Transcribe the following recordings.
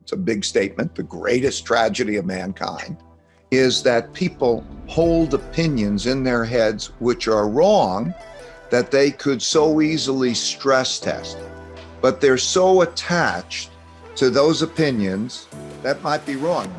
it's a big statement, the greatest tragedy of mankind, is that people hold opinions in their heads which are wrong that they could so easily stress test. But they're so attached to those opinions that might be wrong.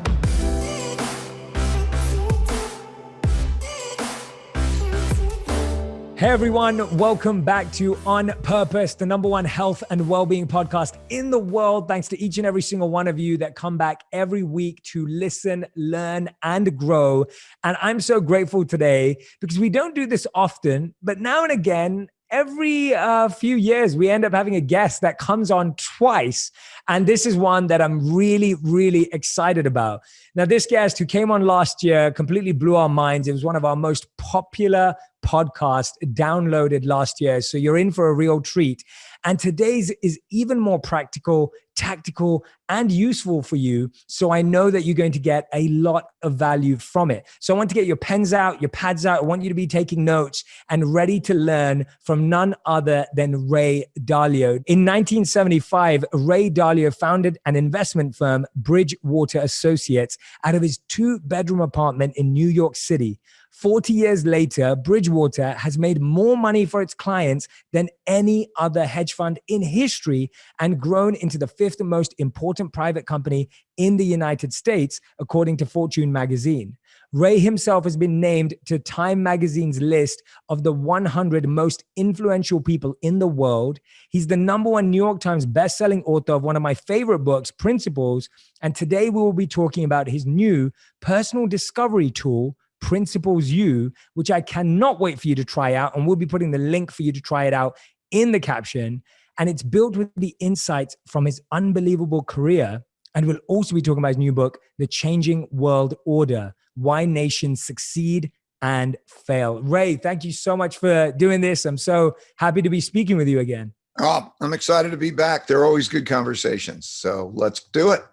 Hey everyone, welcome back to On Purpose, the #1 health and well-being podcast in the world. Thanks to each and every single one of you that come back every week to listen, learn, and grow. And I'm so grateful today because we don't do this often, but now and again, every few years, we end up having a guest that comes on twice. And this is one that I'm really, really excited about. Now, this guest who came on last year completely blew our minds. It was one of our most popular podcasts downloaded last year. So you're in for a real treat. And today's is even more practical, tactical, and useful for you. So I know that you're going to get a lot of value from it. So I want to get your pens out, your pads out. I want you to be taking notes and ready to learn from none other than Ray Dalio. In 1975, Ray Dalio founded an investment firm, Bridgewater Associates, out of his 2-bedroom apartment in New York City. 40 years later, Bridgewater has made more money for its clients than any other hedge fund in history and grown into the 5th most important private company in the United States, according to Fortune magazine. Ray himself has been named to Time magazine's list of the 100 most influential people in the world. He's the #1 New York Times bestselling author of one of my favorite books, Principles. And today we will be talking about his new personal discovery tool, Principles U, which I cannot wait for you to try out. And we'll be putting the link for you to try it out in the caption. And it's built with the insights from his unbelievable career. And we'll also be talking about his new book, The Changing World Order: Why Nations Succeed and Fail. Ray, thank you so much for doing this. I'm so happy to be speaking with you again. Oh, I'm excited to be back. They're always good conversations. So let's do it.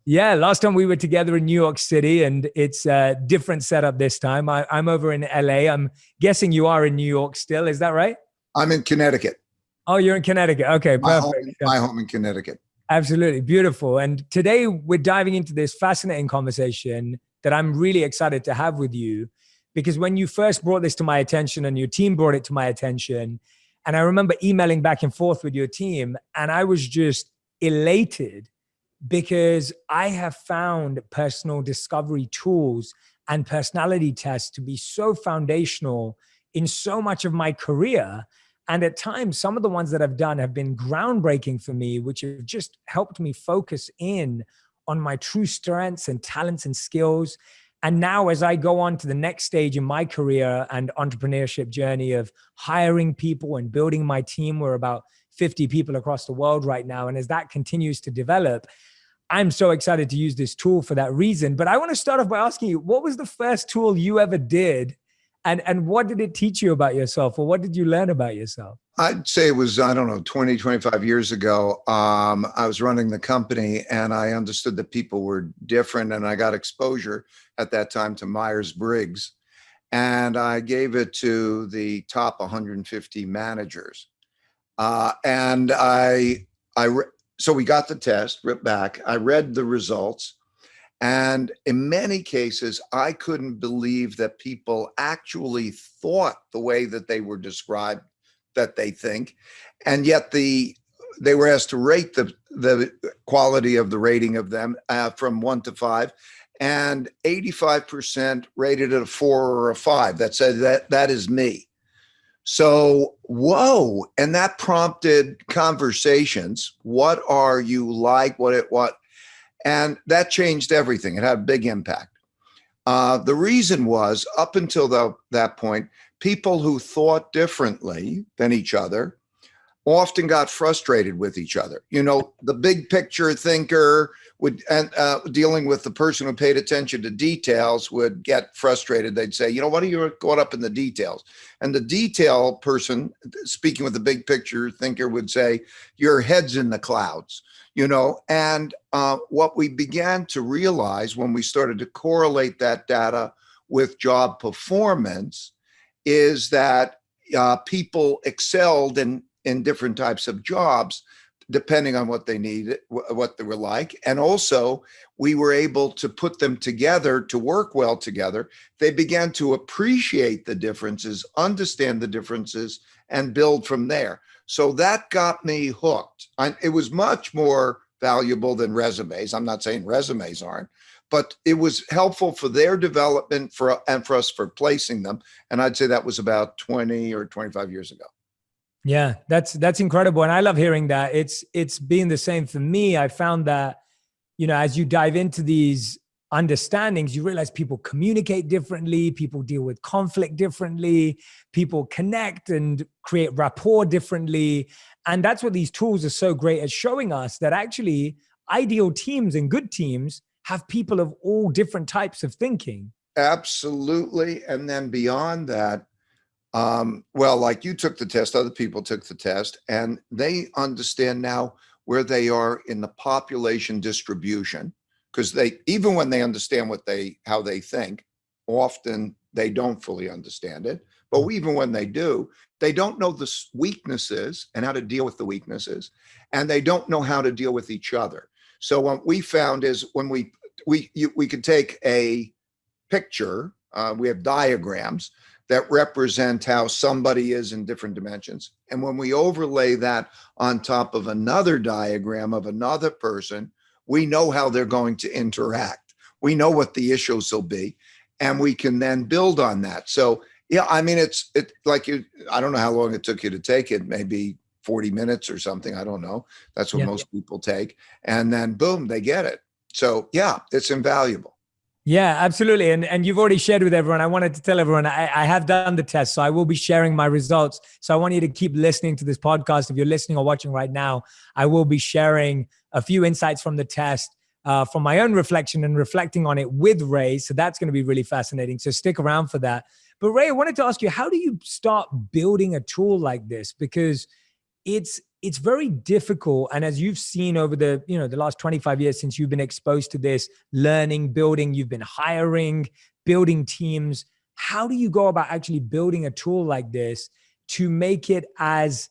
Yeah, last time we were together in New York City, and it's a different setup this time. I'm over in LA. I'm guessing you are in New York still. Is that right? I'm in Connecticut. Oh, you're in Connecticut. Okay, perfect. My home in Connecticut. Absolutely. Beautiful. And today we're diving into this fascinating conversation that I'm really excited to have with you, because when you first brought this to my attention and your team brought it to my attention, and I remember emailing back and forth with your team, and I was just elated because I have found personal discovery tools and personality tests to be so foundational in so much of my career. And at times, some of the ones that I've done have been groundbreaking for me, which have just helped me focus in on my true strengths and talents and skills. And now as I go on to the next stage in my career and entrepreneurship journey of hiring people and building my team, we're about 50 people across the world right now. And as that continues to develop, I'm so excited to use this tool for that reason. But I want to start off by asking you, what was the first tool you ever did? And what did it teach you about yourself? Or what did you learn about yourself? I'd say it was, 20, 25 years ago. I was running the company and I understood that people were different. And I got exposure at that time to Myers-Briggs. And I gave it to the top 150 managers. So we got the test, ripped back. I read the results. And in many cases, I couldn't believe that people actually thought the way that they were described that they think. And yet they were asked to rate the quality of the rating of them from 1 to 5. And 85% rated it a 4 or a 5. That said, that is me. So, whoa. And that prompted conversations. What are you like? What? And that changed everything. It had a big impact. The reason was, up until that point, people who thought differently than each other often got frustrated with each other. You know, the big picture thinker would, dealing with the person who paid attention to details, would get frustrated. They'd say, what are you caught up in the details? And the detail person, speaking with the big picture thinker, would say, your head's in the clouds. And what we began to realize when we started to correlate that data with job performance is that people excelled in different types of jobs depending on what they needed, what they were like. And also, we were able to put them together to work well together. They began to appreciate the differences, understand the differences, and build from there. So that got me hooked. It was much more valuable than resumes. I'm not saying resumes aren't, but it was helpful for their development and for us for placing them. And I'd say that was about 20 or 25 years ago. Yeah, that's incredible. And I love hearing that. It's been the same for me. I found that, as you dive into these understandings, you realize people communicate differently, people deal with conflict differently, people connect and create rapport differently. And that's what these tools are so great at showing us, that actually ideal teams and good teams have people of all different types of thinking. Absolutely. And then beyond that, well, like you took the test, other people took the test, and they understand now where they are in the population distribution, because even when they understand how they think, often they don't fully understand it. But even when they do, they don't know the weaknesses and how to deal with the weaknesses, and they don't know how to deal with each other. So what we found is when we could take a picture, we have diagrams that represent how somebody is in different dimensions. And when we overlay that on top of another diagram of another person, we know how they're going to interact. We know what the issues will be, and we can then build on that. So, yeah, I mean, it's like I don't know how long it took you to take it, maybe 40 minutes or something. I don't know. That's what most people take. And then boom, they get it. So yeah, it's invaluable. Yeah, absolutely. And you've already shared with everyone. I wanted to tell everyone I have done the test, so I will be sharing my results. So I want you to keep listening to this podcast. If you're listening or watching right now, I will be sharing a few insights from the test, from my own reflection and reflecting on it with Ray. So that's going to be really fascinating. So stick around for that. But Ray, I wanted to ask you, how do you start building a tool like this? Because it's very difficult. And as you've seen over the last 25 years since you've been exposed to this, learning, building, you've been hiring, building teams. How do you go about actually building a tool like this to make it as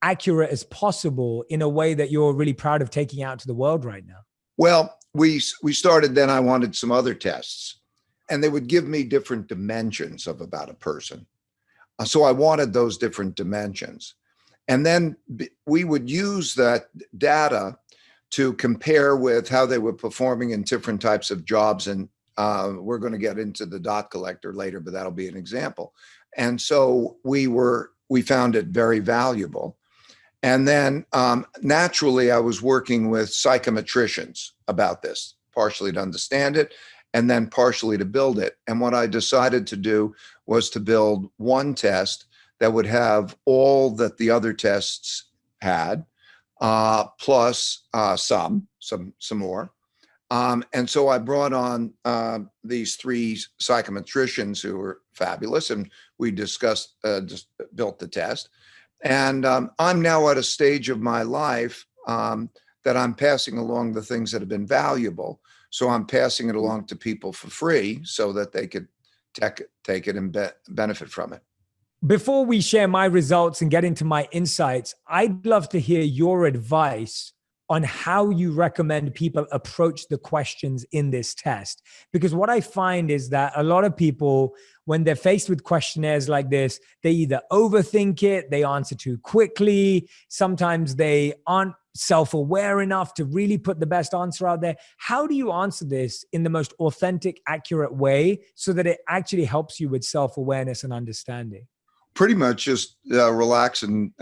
accurate as possible in a way that you're really proud of taking out to the world right now? Well, we started, then I wanted some other tests, and they would give me different dimensions of about a person. So I wanted those different dimensions. And then we would use that data to compare with how they were performing in different types of jobs. And we're going to get into the dot collector later, but that'll be an example. And so we found it very valuable. And then naturally, I was working with psychometricians about this, partially to understand it, and then partially to build it. And what I decided to do was to build one test that would have all that the other tests had, plus some more. And so I brought on these three psychometricians who were fabulous, and we discussed, just built the test. And I'm now at a stage of my life that I'm passing along the things that have been valuable. So I'm passing it along to people for free so that they could take it and benefit from it. Before we share my results and get into my insights, I'd love to hear your advice on how you recommend people approach the questions in this test. Because what I find is that a lot of people, when they're faced with questionnaires like this, they either overthink it, they answer too quickly, sometimes they aren't self-aware enough to really put the best answer out there. How do you answer this in the most authentic, accurate way so that it actually helps you with self-awareness and understanding? Pretty much just relax and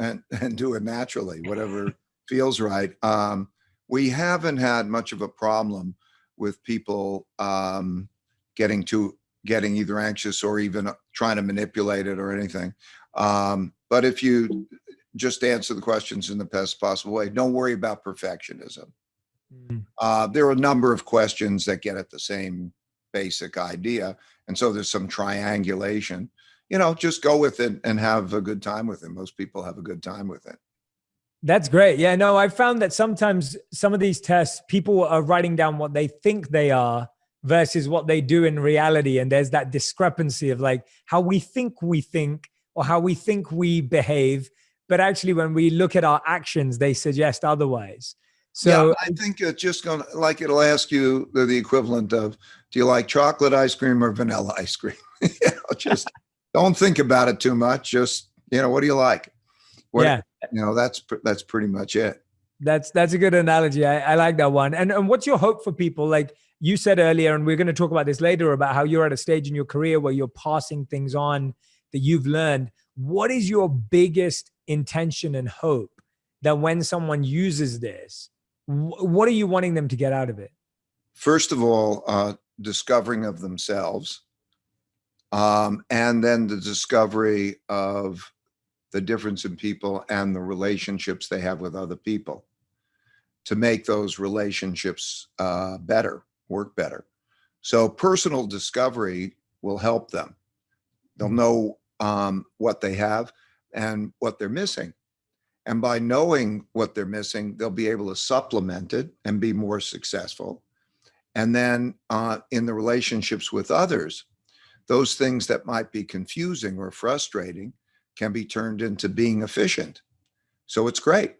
do it naturally, whatever feels right. We haven't had much of a problem with people getting either anxious or even trying to manipulate it or anything. But if you just answer the questions in the best possible way, don't worry about perfectionism. There are a number of questions that get at the same basic idea. And so there's some triangulation. Just go with it and have a good time with it. Most people have a good time with it. That's great. Yeah, no, I found that sometimes some of these tests, people are writing down what they think they are versus what they do in reality. And there's that discrepancy of like how we think or how we think we behave but actually when we look at our actions, they suggest otherwise. So yeah, I think it's just going to, like, it'll ask you the equivalent of, do you like chocolate ice cream or vanilla ice cream? Just don't think about it too much. Just, what do you like? Yeah. That's pretty much it. That's a good analogy. I like that one. And what's your hope for people? Like you said earlier, and we're going to talk about this later, about how you're at a stage in your career where you're passing things on that you've learned. What is your biggest intention and hope that when someone uses this, what are you wanting them to get out of it? First of all, discovering of themselves, and then the discovery of the difference in people and the relationships they have with other people to make those relationships better, work better. So personal discovery will help them. They'll know what they have and what they're missing. And by knowing what they're missing, they'll be able to supplement it and be more successful. And then in the relationships with others, those things that might be confusing or frustrating can be turned into being efficient. So it's great.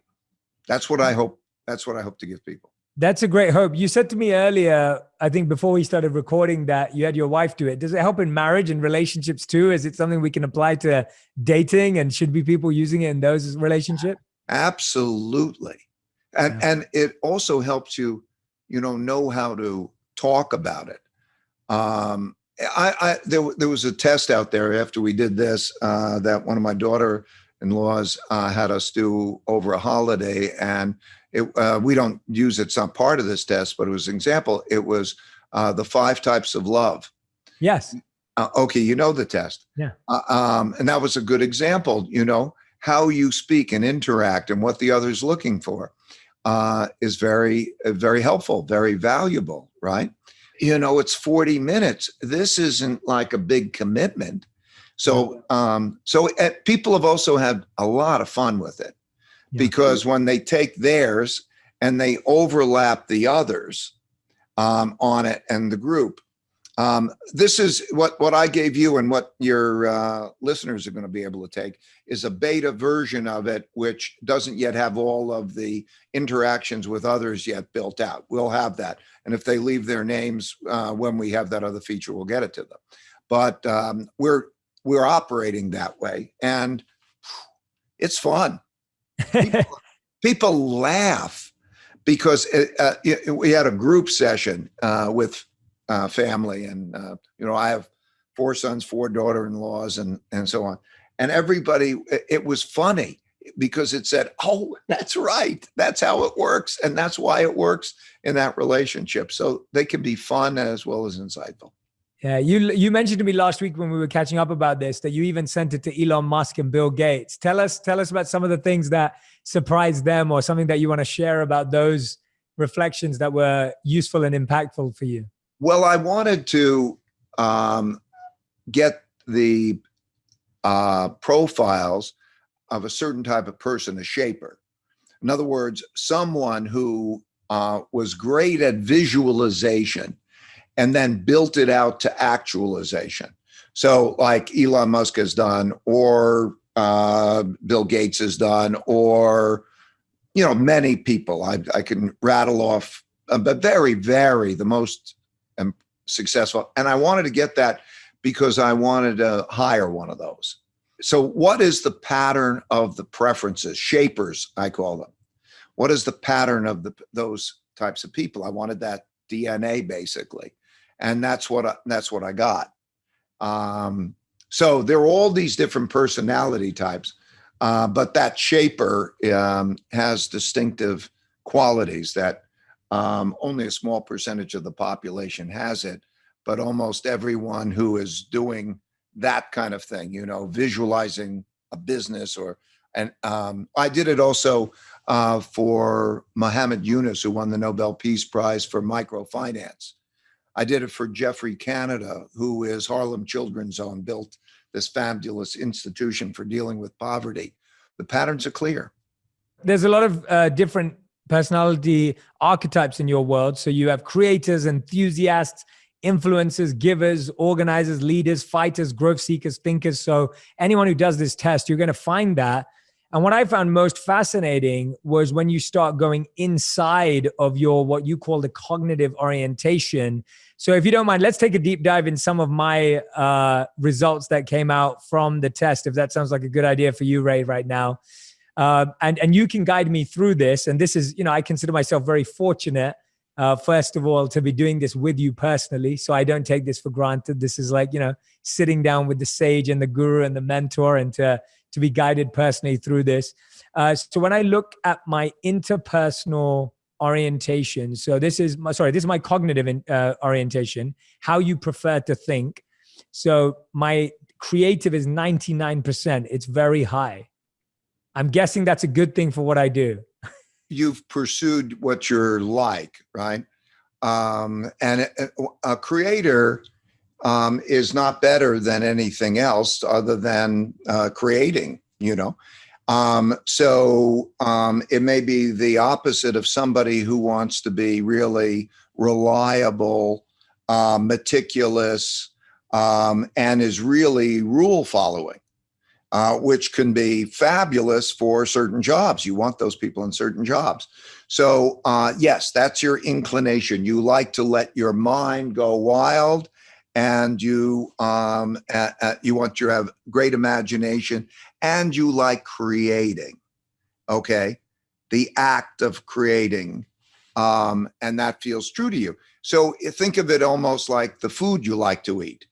That's what I hope. That's what I hope to give people. That's a great hope. You said to me earlier, I think before we started recording, that you had your wife do it. Does it help in marriage and relationships too? Is it something we can apply to dating, and should be people using it in those relationships? Absolutely. And it also helps you, know how to talk about it. There was a test out there after we did this that one of my daughter-in-laws had us do over a holiday, and we don't use it. It's not part of this test, but it was an example. It was the 5 types of love. Yes. Okay, you know the test. Yeah. And that was a good example. How you speak and interact and what the other's looking for is very, very helpful, very valuable, right? It's 40 minutes. This isn't like a big commitment. So people have also had a lot of fun with it, because when they take theirs and they overlap the others on it and the group, this is what I gave you, and what your listeners are going to be able to take is a beta version of it, which doesn't yet have all of the interactions with others yet built out. We'll have that. And if they leave their names when we have that other feature, we'll get it to them. But we're operating that way, and it's fun. People laugh because we had a group session with family, and I have 4 sons, 4 daughter-in-laws, and so on. And everybody, it was funny because it said, "Oh, that's right. That's how it works, and that's why it works in that relationship." So they can be fun as well as insightful. Yeah, you mentioned to me last week when we were catching up about this that you even sent it to Elon Musk and Bill Gates. Tell us about some of the things that surprised them, or something that you want to share about those reflections that were useful and impactful for you. Well, I wanted to get the profiles of a certain type of person, a shaper. In other words, someone who was great at visualization and then built it out to actualization. So like Elon Musk has done, or Bill Gates has done, or, many people. I can rattle off, but very, very the most successful. And I wanted to get that because I wanted to hire one of those. So what is the pattern of the preferences? Shapers, I call them. What is the pattern of those types of people? I wanted that DNA basically. And that's what I got. So there are all these different personality types, but that shaper has distinctive qualities that only a small percentage of the population has it, but almost everyone who is doing that kind of thing, visualizing a business and I did it also for Muhammad Yunus, who won the Nobel Peace Prize for microfinance. I did it for Jeffrey Canada, who is Harlem Children's Zone, built this fabulous institution for dealing with poverty. The patterns are clear. There's a lot of different personality archetypes in your world. So you have creators, enthusiasts, influencers, givers, organizers, leaders, fighters, growth seekers, thinkers. So anyone who does this test, you're going to find that. And what I found most fascinating was when you start going inside of your, what you call the cognitive orientation. So if you don't mind, let's take a deep dive in some of my results that came out from the test, if that sounds like a good idea for you, Ray, right now. And you can guide me through this. And this is, I consider myself very fortunate, first of all, to be doing this with you personally. So I don't take this for granted. This is like, sitting down with the sage and the guru and the mentor, and to be guided personally through this. So when I look at my interpersonal orientation, so this is my cognitive orientation, how you prefer to think. So my creative is 99%. It's very high. I'm guessing that's a good thing for what I do. You've pursued what you're like, right? And a creator is not better than anything else other than creating, So it may be the opposite of somebody who wants to be really reliable, meticulous, and is really rule following, which can be fabulous for certain jobs. You want those people in certain jobs. So yes, that's your inclination. You like to let your mind go wild, and you want to have great imagination, and you like creating, okay? The act of creating, and that feels true to you. So think of it almost like the food you like to eat.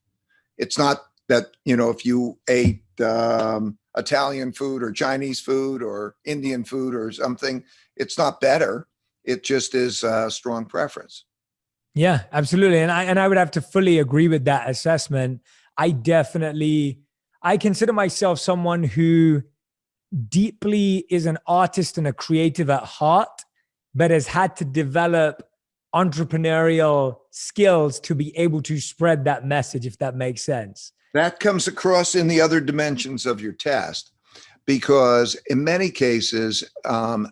It's not that, if you ate Italian food or Chinese food or Indian food or something, it's not better. It just is a strong preference. Yeah, absolutely. And I would have to fully agree with that assessment. I consider myself someone who deeply is an artist and a creative at heart, but has had to develop entrepreneurial skills to be able to spread that message, if that makes sense. That comes across in the other dimensions of your test, because in many cases,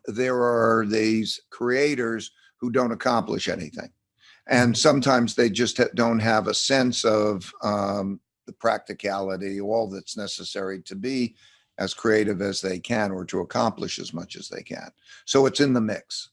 there are these creators who don't accomplish anything. And sometimes they just don't have a sense of the practicality, all that's necessary to be as creative as they can, or to accomplish as much as they can. So it's in the mix.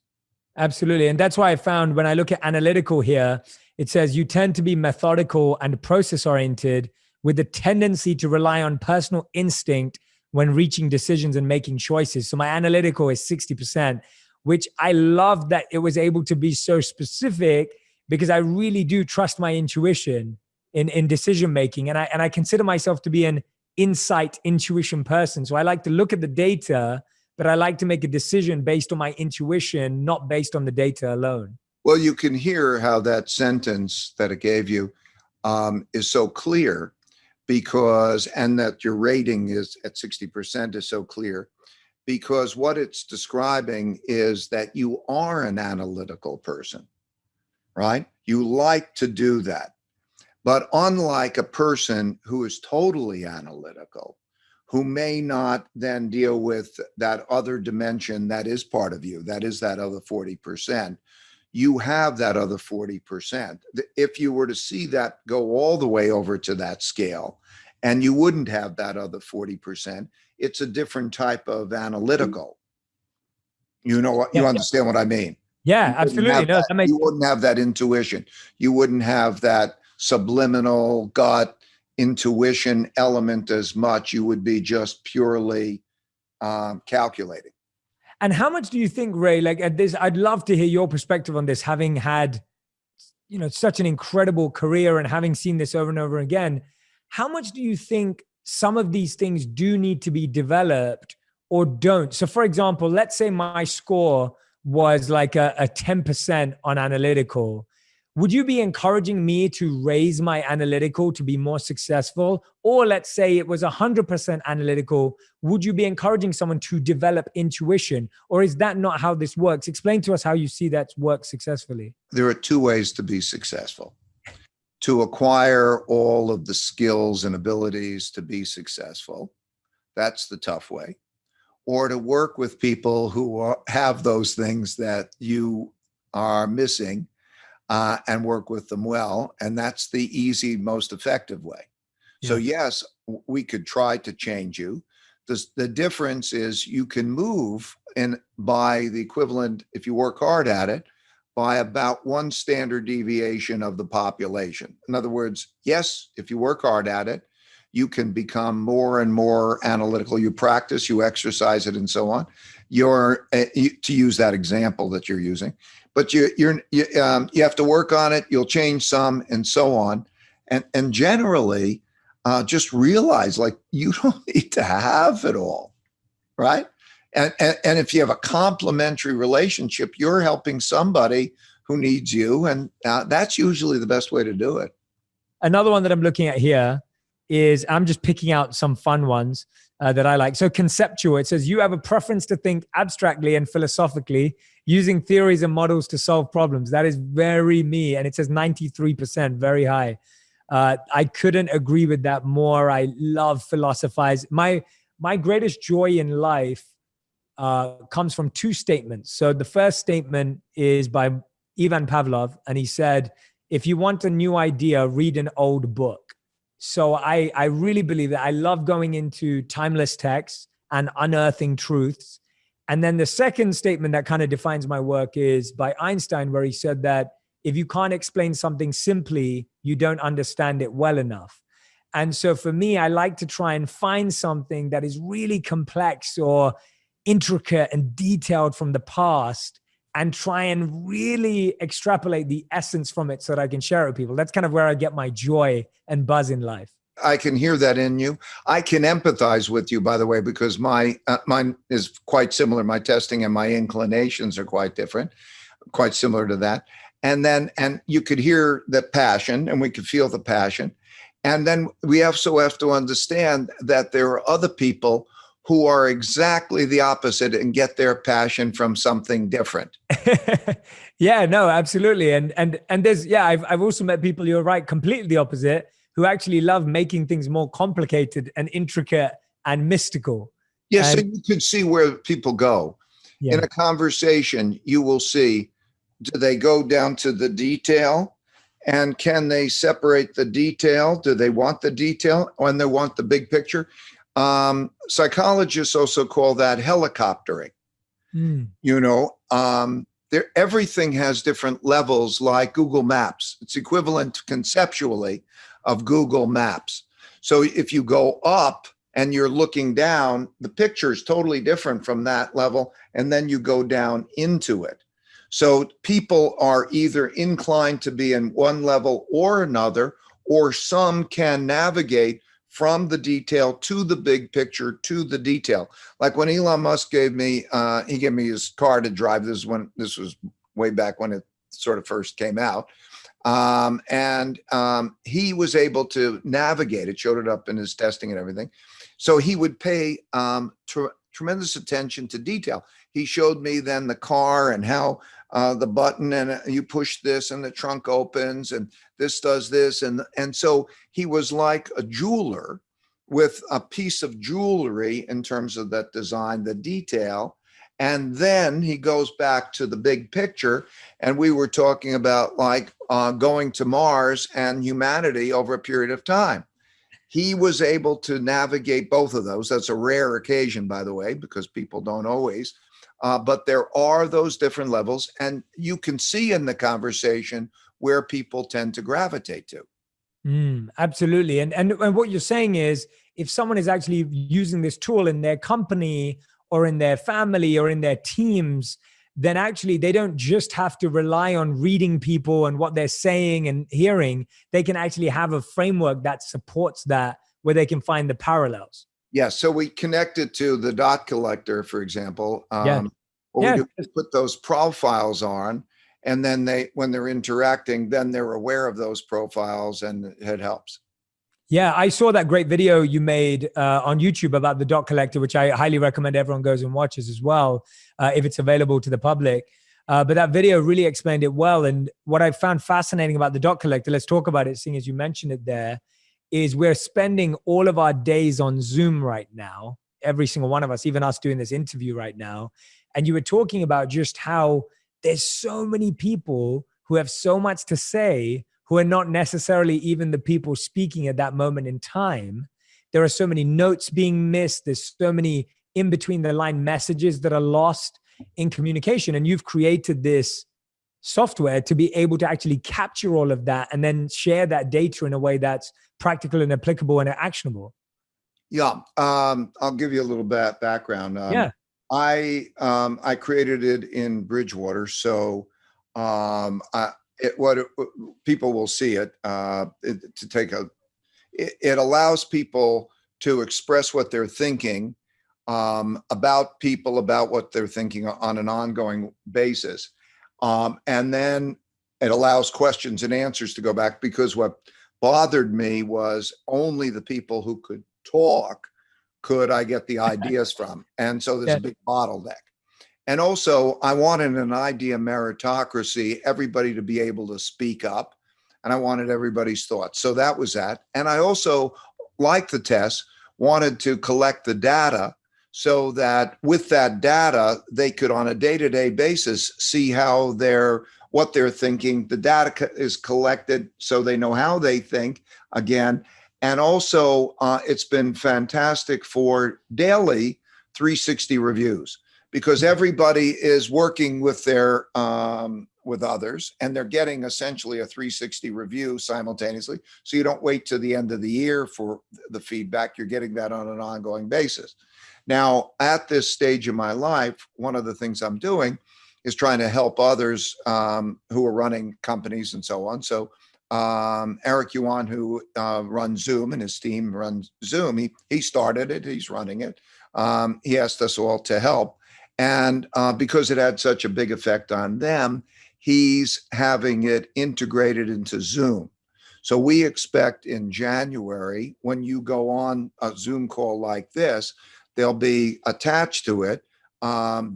Absolutely. And that's why I found when I look at analytical here, it says you tend to be methodical and process oriented with a tendency to rely on personal instinct when reaching decisions and making choices. So my analytical is 60%, which I love that it was able to be so specific, because I really do trust my intuition in decision making. And I consider myself to be an intuition person. So I like to look at the data, but I like to make a decision based on my intuition, not based on the data alone. Well, you can hear how that sentence that it gave you is so clear, and that your rating is at 60% is so clear, because what it's describing is that you are an analytical person, right? You like to do that. But unlike a person who is totally analytical, who may not then deal with that other dimension that is part of you, that is that other 40%, you have that other 40%. If you were to see that go all the way over to that scale, and you wouldn't have that other 40%, it's a different type of analytical. You understand what I mean? Yeah, absolutely. No, you wouldn't have that intuition. You wouldn't have that subliminal gut intuition element as much. You would be just purely calculating. And how much do you think, Ray, like at this, I'd love to hear your perspective on this, having had, such an incredible career and having seen this over and over again. How much do you think some of these things do need to be developed or don't? So for example, let's say my score was like a 10% on analytical. Would you be encouraging me to raise my analytical to be more successful? Or let's say it was 100% analytical. Would you be encouraging someone to develop intuition? Or is that not how this works? Explain to us how you see that work successfully. There are two ways to be successful. To acquire all of the skills and abilities to be successful. That's the tough way. Or to work with people who have those things that you are missing, and work with them well. And that's the easy, most effective way. Yeah. So yes, we could try to change you. The difference is you can move in by the equivalent, if you work hard at it, by about one standard deviation of the population. In other words, yes, if you work hard at it, you can become more and more analytical. You practice, you exercise it, and so on. To use that example that you're using, but you have to work on it. You'll change some, and so on. And generally, just realize like you don't need to have it all, right? And if you have a complementary relationship, you're helping somebody who needs you, and that's usually the best way to do it. Another one that I'm looking at here is, I'm just picking out some fun ones that I like. So conceptual, it says you have a preference to think abstractly and philosophically using theories and models to solve problems. That is very me. And it says 93%, very high. I couldn't agree with that more. I love philosophize. My greatest joy in life comes from two statements. So the first statement is by Ivan Pavlov, and he said, if you want a new idea, read an old book. So I really believe that. I love going into timeless texts and unearthing truths. And then the second statement that kind of defines my work is by Einstein, where he said that if you can't explain something simply, you don't understand it well enough. And so for me, I like to try and find something that is really complex or intricate and detailed from the past and try and really extrapolate the essence from it so that I can share it with people. That's kind of where I get my joy and buzz in life. I can hear that in you. I can empathize with you, by the way, because mine is quite similar. My testing and my inclinations are quite different, quite similar to that. And you could hear the passion, and we could feel the passion. And then we also have to understand that there are other people who are exactly the opposite and get their passion from something different. Yeah, no, absolutely. And there's, I've also met people, you're right, completely the opposite, who actually love making things more complicated and intricate and mystical. Yes, so you can see where people go. Yeah. In a conversation, you will see, do they go down to the detail? And can they separate the detail? Do they want the detail when they want the big picture? Psychologists also call that helicoptering. Everything has different levels, like Google Maps. It's equivalent conceptually of Google Maps. So if you go up and you're looking down, the picture is totally different from that level, and then you go down into it. So people are either inclined to be in one level or another, or some can navigate from the detail to the big picture to the detail. Like when Elon Musk gave me his car to drive. This was way back when it sort of first came out. He was able to navigate it, showed it up in his testing and everything. So he would pay tremendous attention to detail. He showed me then the car and how the button, and you push this and the trunk opens and this does this. And so he was like a jeweler with a piece of jewelry in terms of that design, the detail. And then he goes back to the big picture. And we were talking about like going to Mars and humanity over a period of time. He was able to navigate both of those. That's a rare occasion, by the way, because people don't always. But there are those different levels, and you can see in the conversation where people tend to gravitate to. Absolutely. And what you're saying is, if someone is actually using this tool in their company or in their family or in their teams, then actually they don't just have to rely on reading people and what they're saying and hearing. They can actually have a framework that supports that, where they can find the parallels. Yeah, so we connected to the dot collector, for example. We do put those profiles on, and then when they're interacting, then they're aware of those profiles, and it helps. Yeah, I saw that great video you made on YouTube about the dot collector, which I highly recommend everyone goes and watches as well, if it's available to the public. But that video really explained it well. And what I found fascinating about the dot collector, let's talk about it, seeing as you mentioned it there, is we're spending all of our days on Zoom right now, every single one of us, even us doing this interview right now. And you were talking about just how there's so many people who have so much to say who are not necessarily even the people speaking at that moment in time. there are so many notes being missed. There's so many in between the line messages that are lost in communication. And you've created this software to be able to actually capture all of that and then share that data in a way that's practical and applicable and actionable. Yeah. I'll give you a little background. I created it in Bridgewater. So people will see it, it allows people to express what they're thinking about people, about what they're thinking on an ongoing basis. And then it allows questions and answers to go back, because what bothered me was only the people who could talk could I get the ideas from. And so there's a big bottleneck. And also I wanted an idea meritocracy, everybody to be able to speak up. And I wanted everybody's thoughts. So that was that. And I also, like the test, wanted to collect the data so that with that data, they could on a day-to-day basis see how what they're thinking. The data is collected so they know how they think again. And also it's been fantastic for daily 360 reviews, because everybody is working with their with others, and they're getting essentially a 360 review simultaneously. So you don't wait to the end of the year for the feedback. You're getting that on an ongoing basis. Now, at this stage of my life, one of the things I'm doing is trying to help others who are running companies and so on. So Eric Yuan, who runs Zoom, and his team runs Zoom, he started it, he's running it. He asked us all to help. And because it had such a big effect on them, he's having it integrated into Zoom. So we expect in January, when you go on a Zoom call like this, there'll be attached to it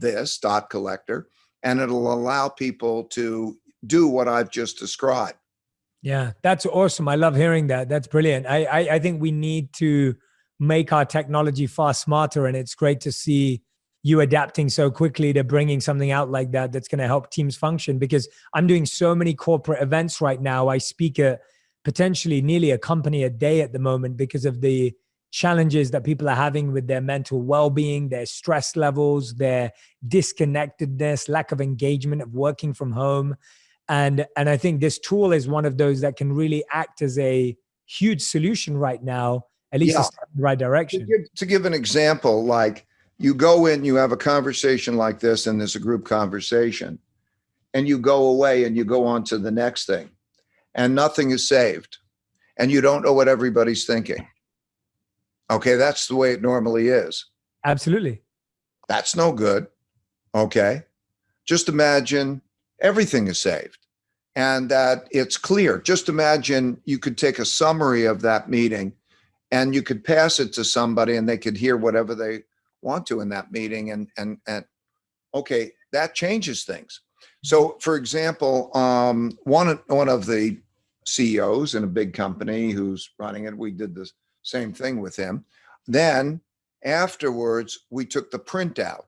this dot collector, and it'll allow people to do what I've just described. Yeah, that's awesome. I love hearing that. That's brilliant. I think we need to make our technology far smarter, and it's great to see you adapting so quickly to bringing something out like that that's going to help teams function. Because I'm doing so many corporate events right now. I speak at potentially nearly a company a day at the moment because of the challenges that people are having with their mental well-being, their stress levels, their disconnectedness, lack of engagement of working from home. And I think this tool is one of those that can really act as a huge solution right now, at least in the right direction. To give an example, like, you go in, you have a conversation like this, and there's a group conversation, and you go away and you go on to the next thing, and nothing is saved, and you don't know what everybody's thinking. Okay, that's the way it normally is. Absolutely. That's no good. Okay. Just imagine everything is saved and that it's clear. Just imagine you could take a summary of that meeting and you could pass it to somebody and they could hear whatever they want to in that meeting. And okay, that changes things. So for example, one of the CEOs in a big company who's running it, we did the same thing with him. Then afterwards, we took the printout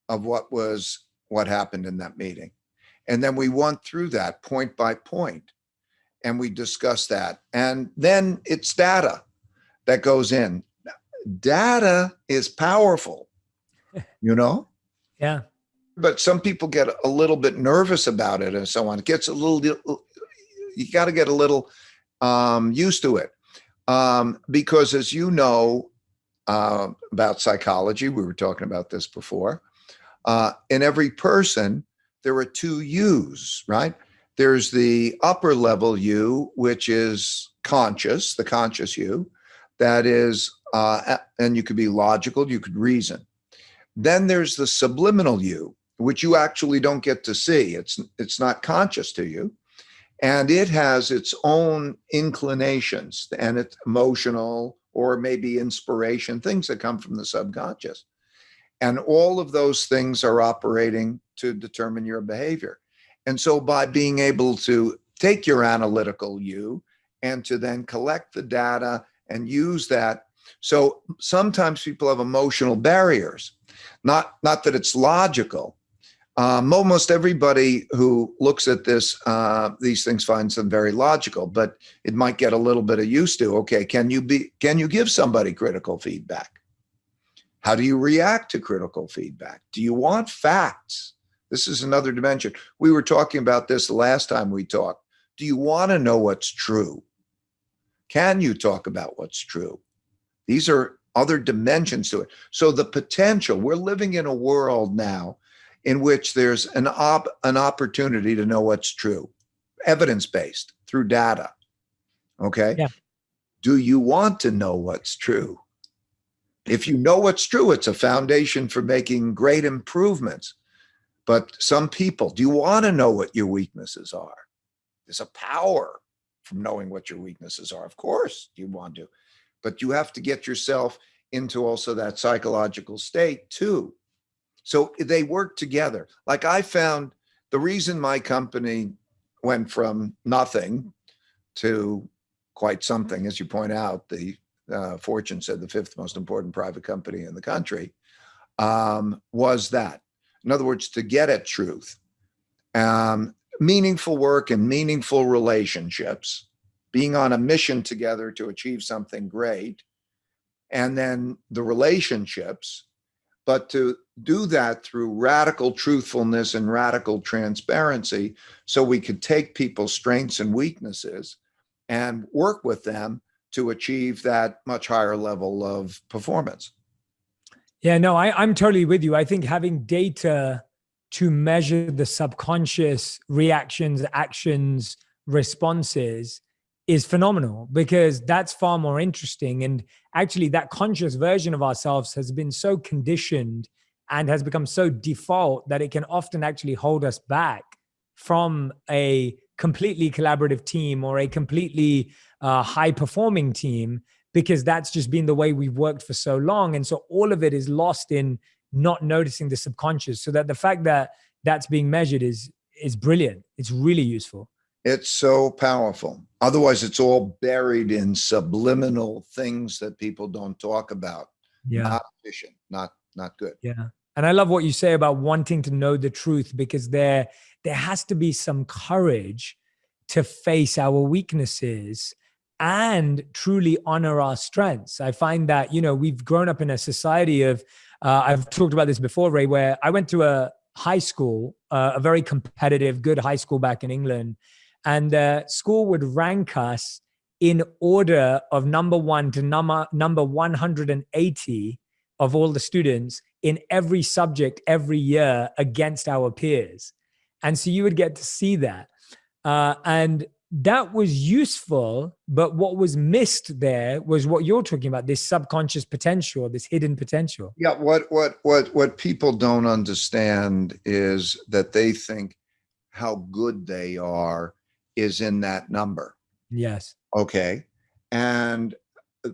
of what happened in that meeting. And then we went through that point by point and we discussed that. And then it's data that goes in. Data is powerful, you know? Yeah. But some people get a little bit nervous about it and so on. It gets you got to get a little used to it. Because as you know about psychology, we were talking about this before, in every person, there are two yous, right? There's the upper level you, which is conscious, the conscious you, that is, and you could be logical, you could reason. Then there's the subliminal you, which you actually don't get to see. It's not conscious to you. And it has its own inclinations, and it's emotional or maybe inspiration, things that come from the subconscious. And all of those things are operating to determine your behavior. And so by being able to take your analytical you and to then collect the data and use that. So sometimes people have emotional barriers, not that it's logical, Almost everybody who looks at this, these things finds them very logical, but it might get a little bit of used to. Okay, can you give somebody critical feedback? How do you react to critical feedback? Do you want facts? This is another dimension. We were talking about this the last time we talked. Do you want to know what's true? Can you talk about what's true? These are other dimensions to it. So the potential, we're living in a world now in which there's an opportunity to know what's true, evidence-based through data. Okay. Yeah. Do you want to know what's true? If you know what's true, it's a foundation for making great improvements. But some people, do you want to know what your weaknesses are? There's a power from knowing what your weaknesses are. Of course you want to, but you have to get yourself into also that psychological state too. So they work together. Like I found the reason my company went from nothing to quite something, as you point out, the Fortune said the fifth most important private company in the country, was that. In other words, to get at truth, meaningful work and meaningful relationships, being on a mission together to achieve something great, and then the relationships, but to do that through radical truthfulness and radical transparency, so we could take people's strengths and weaknesses and work with them to achieve that much higher level of performance. Yeah, no, I'm totally with you. I think having data to measure the subconscious reactions, actions, responses is phenomenal, because that's far more interesting. And actually that conscious version of ourselves has been so conditioned and has become so default that it can often actually hold us back from a completely collaborative team or a completely high performing team, because that's just been the way we've worked for so long. And so all of it is lost in not noticing the subconscious. So that the fact that that's being measured is brilliant. It's really useful. It's so powerful. Otherwise, it's all buried in subliminal things that people don't talk about. Yeah. Not efficient, not good. Yeah. And I love what you say about wanting to know the truth, because there has to be some courage to face our weaknesses and truly honor our strengths. I find that, we've grown up in a society of, I've talked about this before, Ray, where I went to a high school, a very competitive, good high school back in England. And school would rank us in order of number 1 to number 180 of all the students in every subject every year against our peers. And so you would get to see that. And that was useful, but what was missed there was what you're talking about, this subconscious potential, this hidden potential. Yeah, what people don't understand is that they think how good they are is in that number. Yes. Okay. And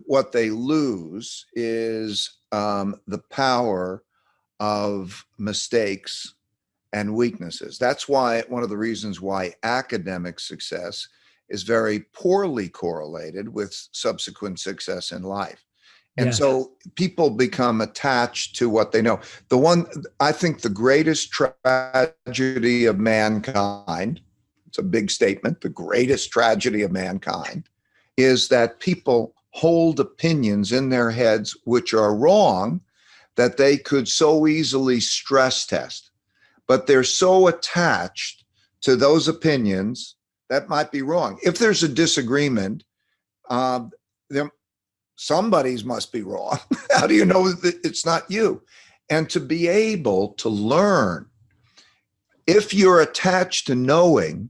what they lose is the power of mistakes and weaknesses. That's why one of the reasons why academic success is very poorly correlated with subsequent success in life. And so people become attached to what they know. I think the greatest tragedy of mankind, it's a big statement, the greatest tragedy of mankind is that people hold opinions in their heads which are wrong that they could so easily stress test. But they're so attached to those opinions that might be wrong. If there's a disagreement, somebody's must be wrong. How do you know that it's not you? And to be able to learn, if you're attached to knowing,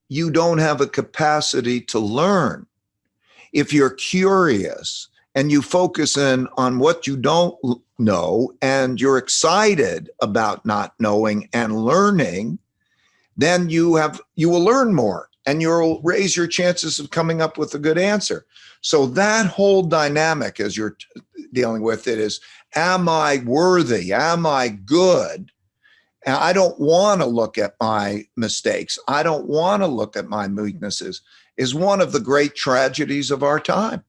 you don't have a capacity to learn. If you're curious and you focus in on what you don't know and you're excited about not knowing and learning, then you will learn more and you'll raise your chances of coming up with a good answer. So that whole dynamic, as you're dealing with it, is, am I worthy? Am I good? And I don't want to look at my mistakes. I don't want to look at my weaknesses, is one of the great tragedies of our time.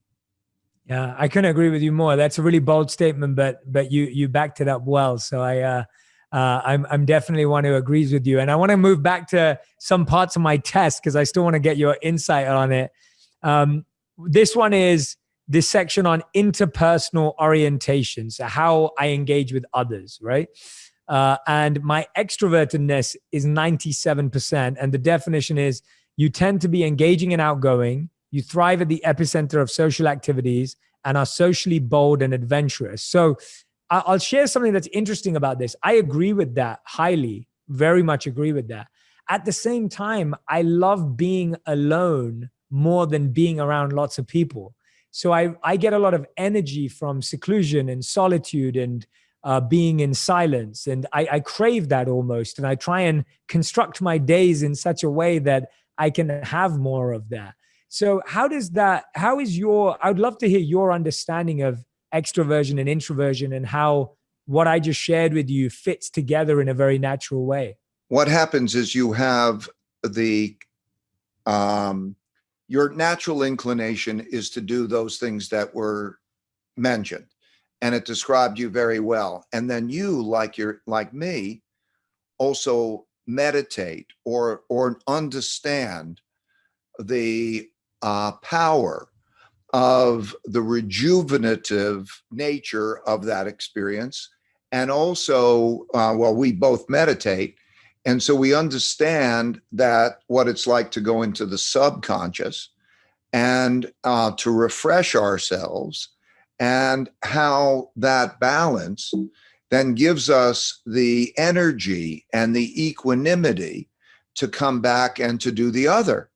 Yeah, I couldn't agree with you more. That's a really bold statement, but you backed it up well. So I'm definitely one who agrees with you. And I want to move back to some parts of my test because I still want to get your insight on it. This one is this section on interpersonal orientation. So how I engage with others, right? And my extrovertedness is 97%. And the definition is you tend to be engaging and outgoing. You thrive at the epicenter of social activities and are socially bold and adventurous. So I'll share something that's interesting about this. I agree with that highly, very much agree with that. At the same time, I love being alone more than being around lots of people. So I get a lot of energy from seclusion and solitude and being in silence. And I crave that almost. And I try and construct my days in such a way that I can have more of that. So I would love to hear your understanding of extroversion and introversion and how what I just shared with you fits together in a very natural way. What happens is you have your natural inclination is to do those things that were mentioned, and it described you very well. And then you, like me, also meditate or understand the power of the rejuvenative nature of that experience. And also, we both meditate. And so we understand that what it's like to go into the subconscious and to refresh ourselves, and how that balance then gives us the energy and the equanimity to come back and to do the other.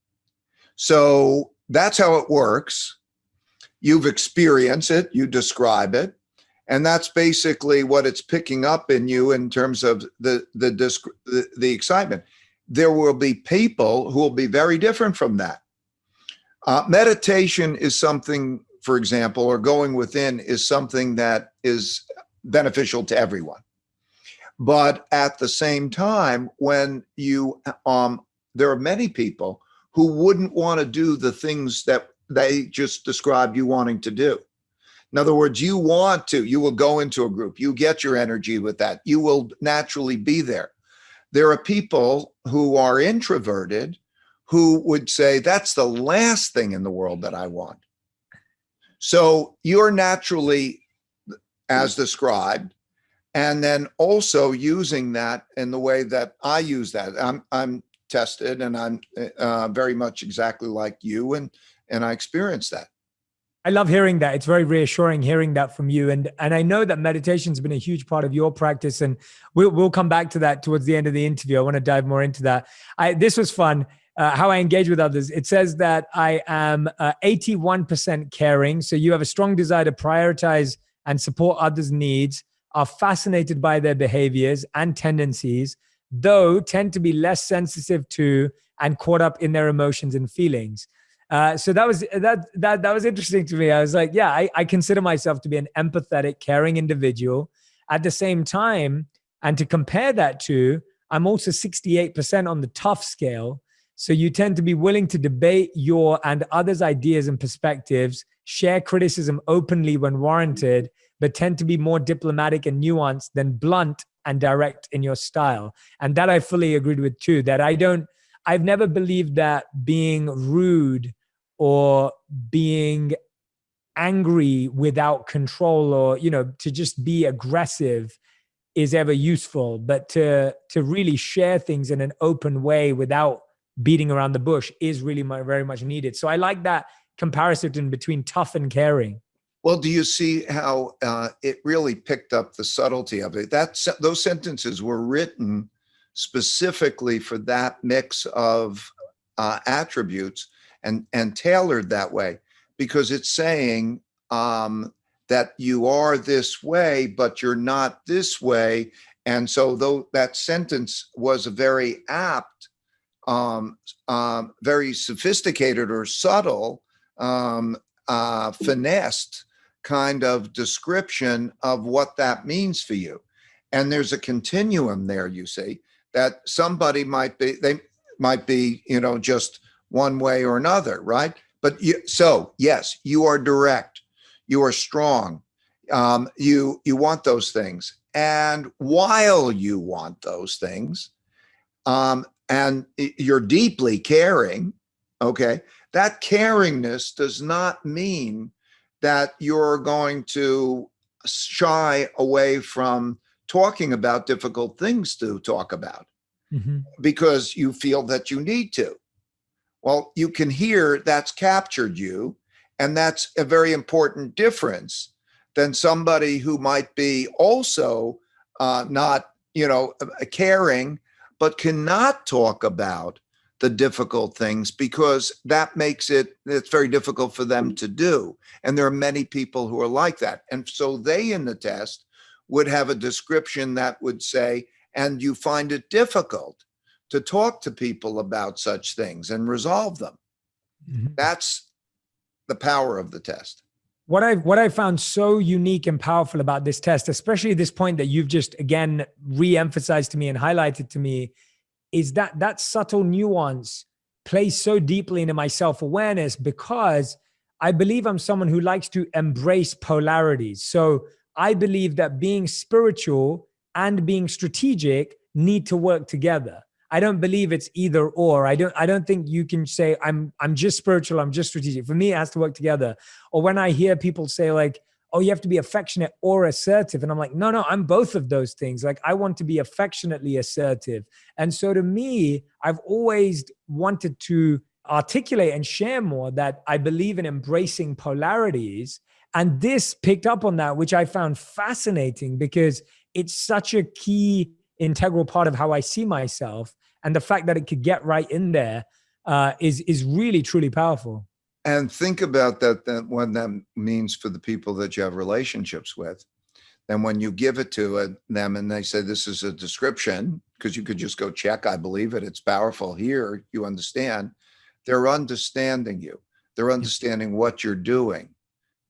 So that's how it works. You've experienced it, you describe it, and that's basically what it's picking up in you in terms of the excitement. There will be people who will be very different from that. Meditation is something, for example, or going within is something that is beneficial to everyone. But at the same time, when you, there are many people who wouldn't want to do the things that they just described you wanting to do. In other words, you will go into a group, you get your energy with that, you will naturally be there. There are people who are introverted who would say, that's the last thing in the world that I want. So you're naturally, as described, and then also using that in the way that I use that. I'm tested, and I'm very much exactly like you, and I experienced that. I love hearing that. It's very reassuring hearing that from you. And I know that meditation's been a huge part of your practice, and we'll come back to that towards the end of the interview. I want to dive more into that. This was fun. How I engage with others. It says that I am 81% caring. So you have a strong desire to prioritize and support others' needs, are fascinated by their behaviors and tendencies, though tend to be less sensitive to and caught up in their emotions and feelings. So that was interesting to me. I was like, yeah, I consider myself to be an empathetic, caring individual. At the same time, and to compare that to, I'm also 68% on the tough scale. So you tend to be willing to debate your and others' ideas and perspectives, share criticism openly when warranted, but tend to be more diplomatic and nuanced than blunt and direct in your style. And that I fully agreed with too, that I've never believed that being rude or being angry without control, or, to just be aggressive is ever useful, but to really share things in an open way without beating around the bush is really very much needed. So I like that comparison between tough and caring. Well, do you see how it really picked up the subtlety of it? Those sentences were written specifically for that mix of attributes and tailored that way, because it's saying that you are this way, but you're not this way. And so though that sentence was a very apt, very sophisticated or subtle, finessed kind of description of what that means for you. And there's a continuum there, you see, that somebody might be, just one way or another, right? But yes, you are direct, you are strong, you want those things. And while you want those things, and you're deeply caring, okay, that caringness does not mean that you're going to shy away from talking about difficult things to talk about because you feel that you need to. Well, you can hear that's captured you, and that's a very important difference than somebody who might be also not, caring, but cannot talk about the difficult things because that makes it's very difficult for them to do. And there are many people who are like that. And so they in the test would have a description that would say, and you find it difficult to talk to people about such things and resolve them. That's the power of the test. What I found so unique and powerful about this test, especially this point that you've just again re-emphasized to me and highlighted to me, is that subtle nuance plays so deeply into my self-awareness because I believe I'm someone who likes to embrace polarities. So I believe that being spiritual and being strategic need to work together. I don't believe it's either or. I don't think you can say I'm just spiritual, I'm just strategic. For me, it has to work together. Or when I hear people say like, oh, you have to be affectionate or assertive. And I'm like, no, I'm both of those things. Like I want to be affectionately assertive. And so to me, I've always wanted to articulate and share more that I believe in embracing polarities. And this picked up on that, which I found fascinating because it's such a key integral part of how I see myself. And the fact that it could get right in there is really, truly powerful. And think about that what that means for the people that you have relationships with. And when you give it to them and they say, this is a description, because you could just go check, I believe it, it's powerful here, you understand. They're understanding you. They're understanding what you're doing,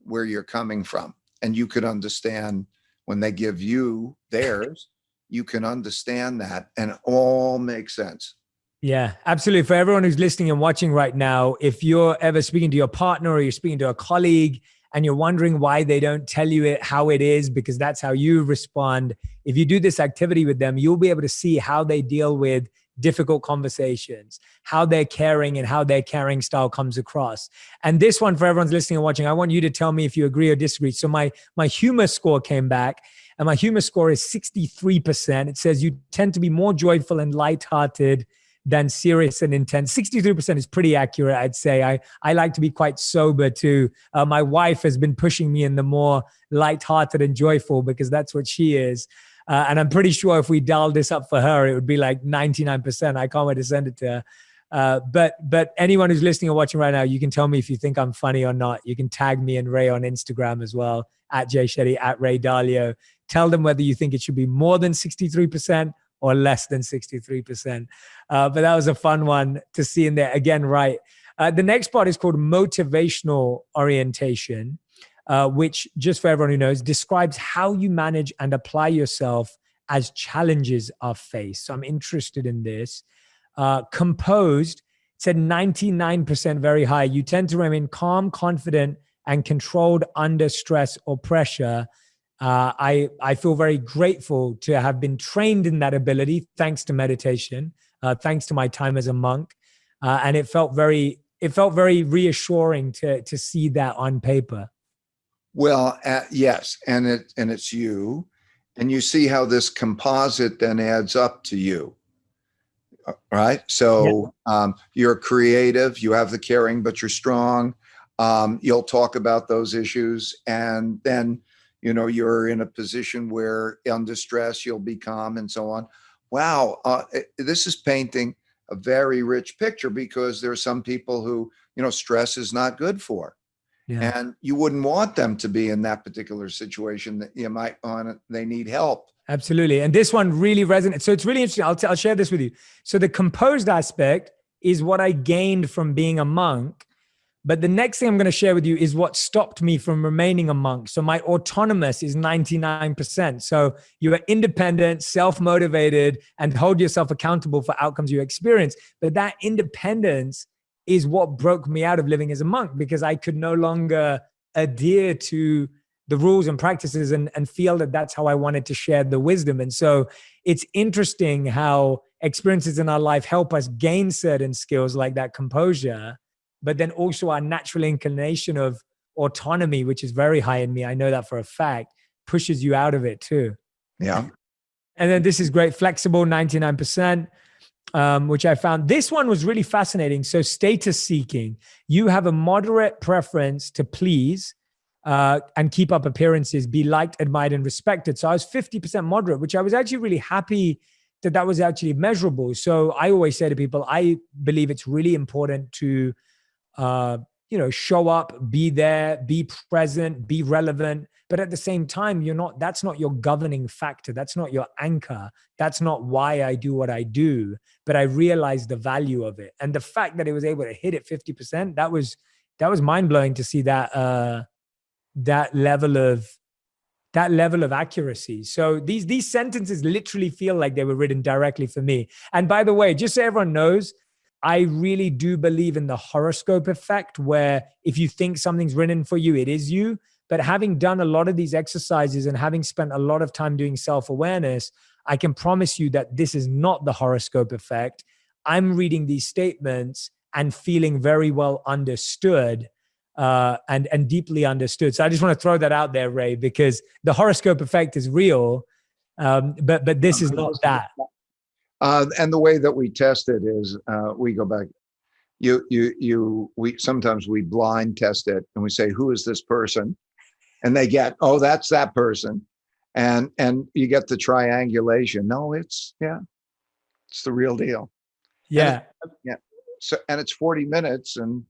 where you're coming from. And you could understand when they give you theirs, you can understand that and it all makes sense. Yeah, absolutely. For everyone who's listening and watching right now, if you're ever speaking to your partner or you're speaking to a colleague and you're wondering why they don't tell you it how it is, because that's how you respond, if you do this activity with them, you'll be able to see how they deal with difficult conversations, how they're caring and how their caring style comes across. And this one, for everyone's listening and watching, I want you to tell me if you agree or disagree. So my humor score came back and my humor score is 63%. It says you tend to be more joyful and lighthearted than serious and intense. 63% is pretty accurate, I'd say. I like to be quite sober too. My wife has been pushing me in the more lighthearted and joyful because that's what she is. And I'm pretty sure if we dialed this up for her, it would be like 99%. I can't wait to send it to her. But anyone who's listening or watching right now, you can tell me if you think I'm funny or not. You can tag me and Ray on Instagram as well, at Jay Shetty, at Ray Dalio. Tell them whether you think it should be more than 63% or less than 63%. But that was a fun one to see in there. Again, right. The next part is called motivational orientation, which, just for everyone who knows, describes how you manage and apply yourself as challenges are faced. So I'm interested in this. Composed, it said 99%, very high. You tend to remain calm, confident, and controlled under stress or pressure. I feel very grateful to have been trained in that ability, thanks to meditation, thanks to my time as a monk. And it felt very reassuring to see that on paper. Well, yes. And it's you, and you see how this composite then adds up to you. Right. So, you're creative, you have the caring, but you're strong. You'll talk about those issues, and then, you're in a position where under stress, you'll be calm and so on. Wow. This is painting a very rich picture because there are some people who, stress is not good for. Yeah. And you wouldn't want them to be in that particular situation that you might they need help. Absolutely. And this one really resonates. So it's really interesting. I'll share this with you. So the composed aspect is what I gained from being a monk. But the next thing I'm going to share with you is what stopped me from remaining a monk. So my autonomous is 99%. So you are independent, self-motivated, and hold yourself accountable for outcomes you experience. But that independence is what broke me out of living as a monk, because I could no longer adhere to the rules and practices and feel that that's how I wanted to share the wisdom. And so it's interesting how experiences in our life help us gain certain skills like that composure, but then also our natural inclination of autonomy, which is very high in me, I know that for a fact, pushes you out of it too. Yeah. And then this is great, flexible, 99%. Which I found this one was really fascinating. So status seeking, you have a moderate preference to please and keep up appearances, be liked, admired, and respected. So I was 50% moderate, which I was actually really happy that was actually measurable. So I always say to people, I believe it's really important to, show up, be there, be present, be relevant. But at the same time, that's not your governing factor. That's not your anchor. That's not why I do what I do. But I realized the value of it. And the fact that it was able to hit it 50%, that was mind blowing to see that level of accuracy. So these sentences literally feel like they were written directly for me. And by the way, just so everyone knows, I really do believe in the horoscope effect, where if you think something's written for you, it is you. But having done a lot of these exercises and having spent a lot of time doing self-awareness, I can promise you that this is not the horoscope effect. I'm reading these statements and feeling very well understood and deeply understood. So I just want to throw that out there, Ray, because the horoscope effect is real, but this is not that. And the way that we test it is we go back. We sometimes we blind test it and we say, who is this person? And they get, oh, that's that person. And you get the triangulation. No, it's the real deal. Yeah. So, and it's 40 minutes and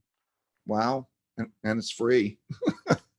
wow. And it's free.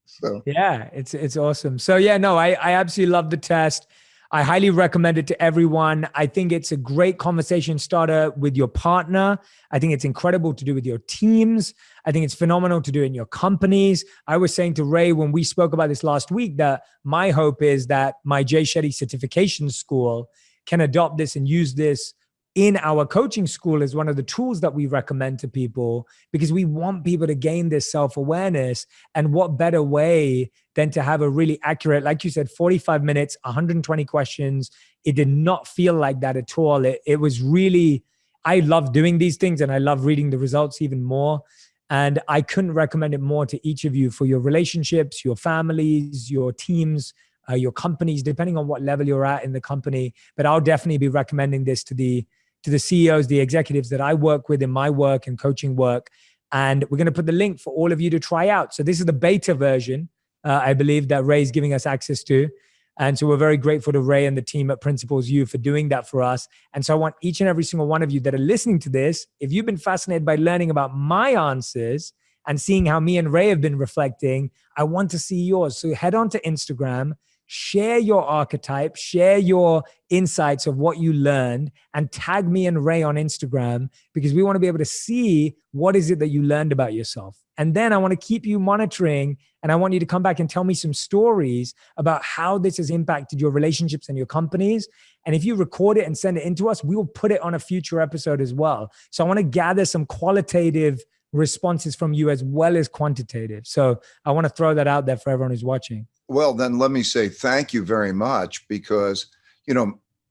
So yeah, it's awesome. So yeah, no, I absolutely love the test. I highly recommend it to everyone. I think it's a great conversation starter with your partner. I think it's incredible to do with your teams. I think it's phenomenal to do in your companies. I was saying to Ray when we spoke about this last week that my hope is that my Jay Shetty certification school can adopt this and use this in our coaching school as one of the tools that we recommend to people, because we want people to gain this self-awareness. And what better way than to have a really accurate, like you said, 45 minutes, 120 questions. It did not feel like that at all. It was really, I love doing these things and I love reading the results even more. And I couldn't recommend it more to each of you for your relationships, your families, your teams, your companies, depending on what level you're at in the company. But I'll definitely be recommending this to the CEOs, the executives that I work with in my work and coaching work. And we're going to put the link for all of you to try out. So this is the beta version, I believe, that Ray is giving us access to. And so we're very grateful to Ray and the team at Principles U for doing that for us. And so I want each and every single one of you that are listening to this, if you've been fascinated by learning about my answers and seeing how me and Ray have been reflecting, I want to see yours. So head on to Instagram, share your archetype, share your insights of what you learned, and tag me and Ray on Instagram, because we want to be able to see what is it that you learned about yourself. And then I want to keep you monitoring, and I want you to come back and tell me some stories about how this has impacted your relationships and your companies. And if you record it and send it into us, we will put it on a future episode as well. So I want to gather some qualitative responses from you as well as quantitative. So I want to throw that out there for everyone who's watching. Well, then let me say thank you very much, because,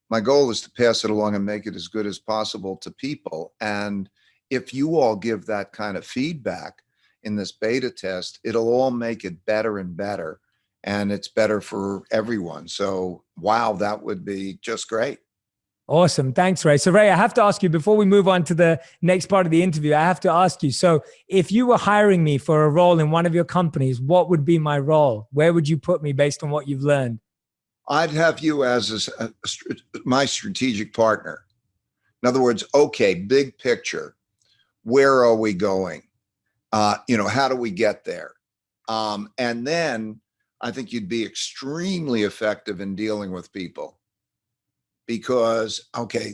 my goal is to pass it along and make it as good as possible to people. And if you all give that kind of feedback in this beta test, it'll all make it better and better. And it's better for everyone. So, wow, that would be just great. Awesome. Thanks, Ray. So Ray, I have to ask you, before we move on to the next part of the interview, I have to ask you, so if you were hiring me for a role in one of your companies, what would be my role? Where would you put me based on what you've learned? I'd have you as my strategic partner. In other words, okay, big picture, where are we going? How do we get there? And then I think you'd be extremely effective in dealing with people. Because, okay,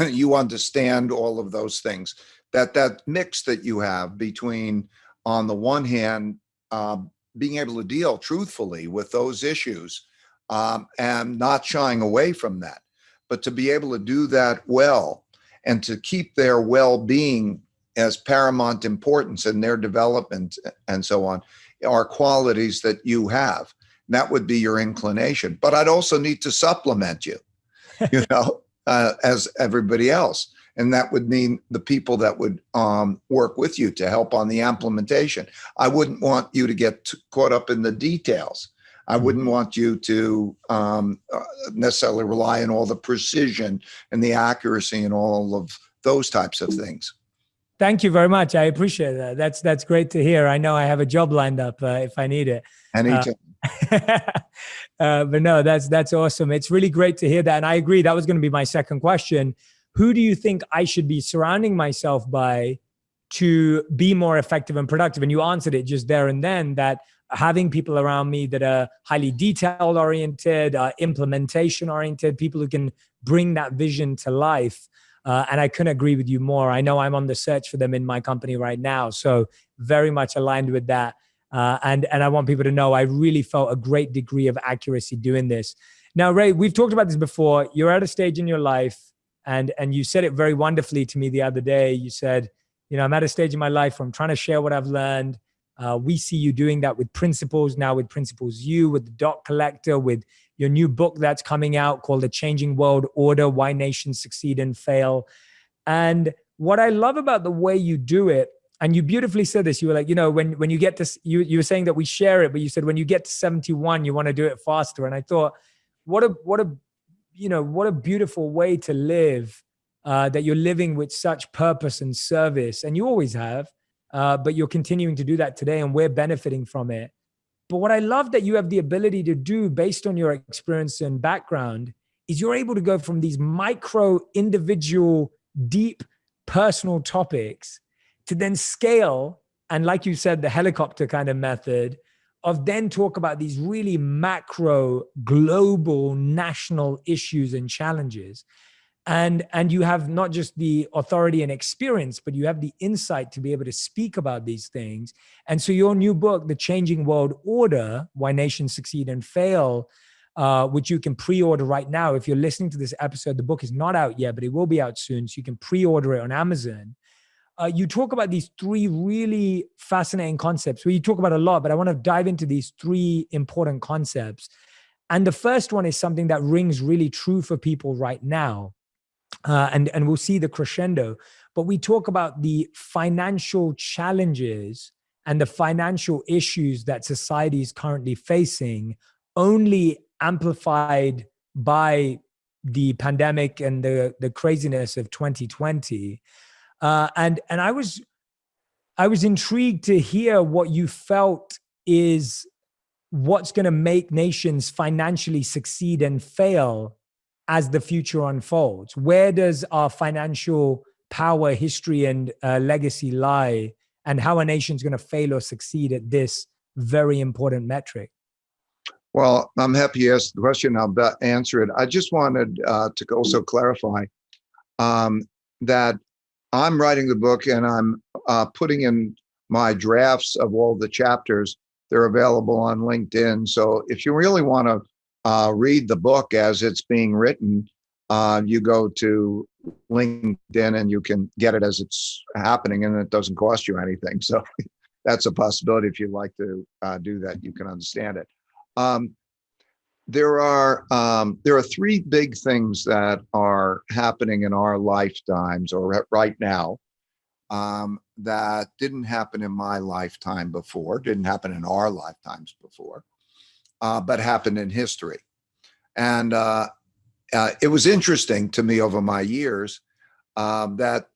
you understand all of those things, that mix that you have between, on the one hand, being able to deal truthfully with those issues and not shying away from that, but to be able to do that well and to keep their well-being as paramount importance in their development and so on, are qualities that you have. That would be your inclination. But I'd also need to supplement you, as everybody else. And that would mean the people that would work with you to help on the implementation. I wouldn't want you to get caught up in the details. I wouldn't want you to necessarily rely on all the precision and the accuracy and all of those types of things. Thank you very much. I appreciate that. That's great to hear. I know I have a job lined up if I need it. Anytime. But no, that's awesome. It's really great to hear that. And I agree. That was going to be my second question. Who do you think I should be surrounding myself by to be more effective and productive? And you answered it just there and then, that having people around me that are highly detailed oriented, implementation oriented, people who can bring that vision to life. And I couldn't agree with you more. I know I'm on the search for them in my company right now. So very much aligned with that. And I want people to know I really felt a great degree of accuracy doing this. Now, Ray, we've talked about this before. You're at a stage in your life, and you said it very wonderfully to me the other day. You said, I'm at a stage in my life where I'm trying to share what I've learned. We see you doing that with Principles, now with Principles U, with the Dot Collector, with your new book that's coming out called The Changing World Order, Why Nations Succeed and Fail. And what I love about the way you do it, and you beautifully said this, you were like, when you get to, you were saying that we share it, but you said when you get to 71, you want to do it faster. And I thought, what a beautiful way to live, that you're living with such purpose and service. And you always have, but you're continuing to do that today, and we're benefiting from it. But what I love that you have the ability to do based on your experience and background is you're able to go from these micro, individual, deep, personal topics to then scale. And like you said, the helicopter kind of method of then talk about these really macro, global, national issues and challenges. And you have not just the authority and experience, but you have the insight to be able to speak about these things. And so your new book, The Changing World Order, Why Nations Succeed and Fail, which you can pre-order right now. If you're listening to this episode, the book is not out yet, but it will be out soon. So you can pre-order it on Amazon. You talk about these three really fascinating concepts where you talk about a lot, but I want to dive into these three important concepts. And the first one is something that rings really true for people right now. And we'll see the crescendo, but we talk about the financial challenges and the financial issues that society is currently facing, only amplified by the pandemic and the craziness of 2020. And I was intrigued to hear what you felt is what's going to make nations financially succeed and fail as the future unfolds. Where does our financial power, history, and legacy lie, and how a nation's going to fail or succeed at this very important metric? Well, I'm happy you asked the question. I'll answer it. I just wanted to also clarify that I'm writing the book and I'm putting in my drafts of all the chapters. They're available on LinkedIn. So if you really want to read the book as it's being written, you go to LinkedIn and you can get it as it's happening, and it doesn't cost you anything. So that's a possibility. If you'd like to do that, you can understand it. There are three big things that are happening in our lifetimes, or right now, that didn't happen in my lifetime before, didn't happen in our lifetimes before, but happened in history. And it was interesting to me over my years that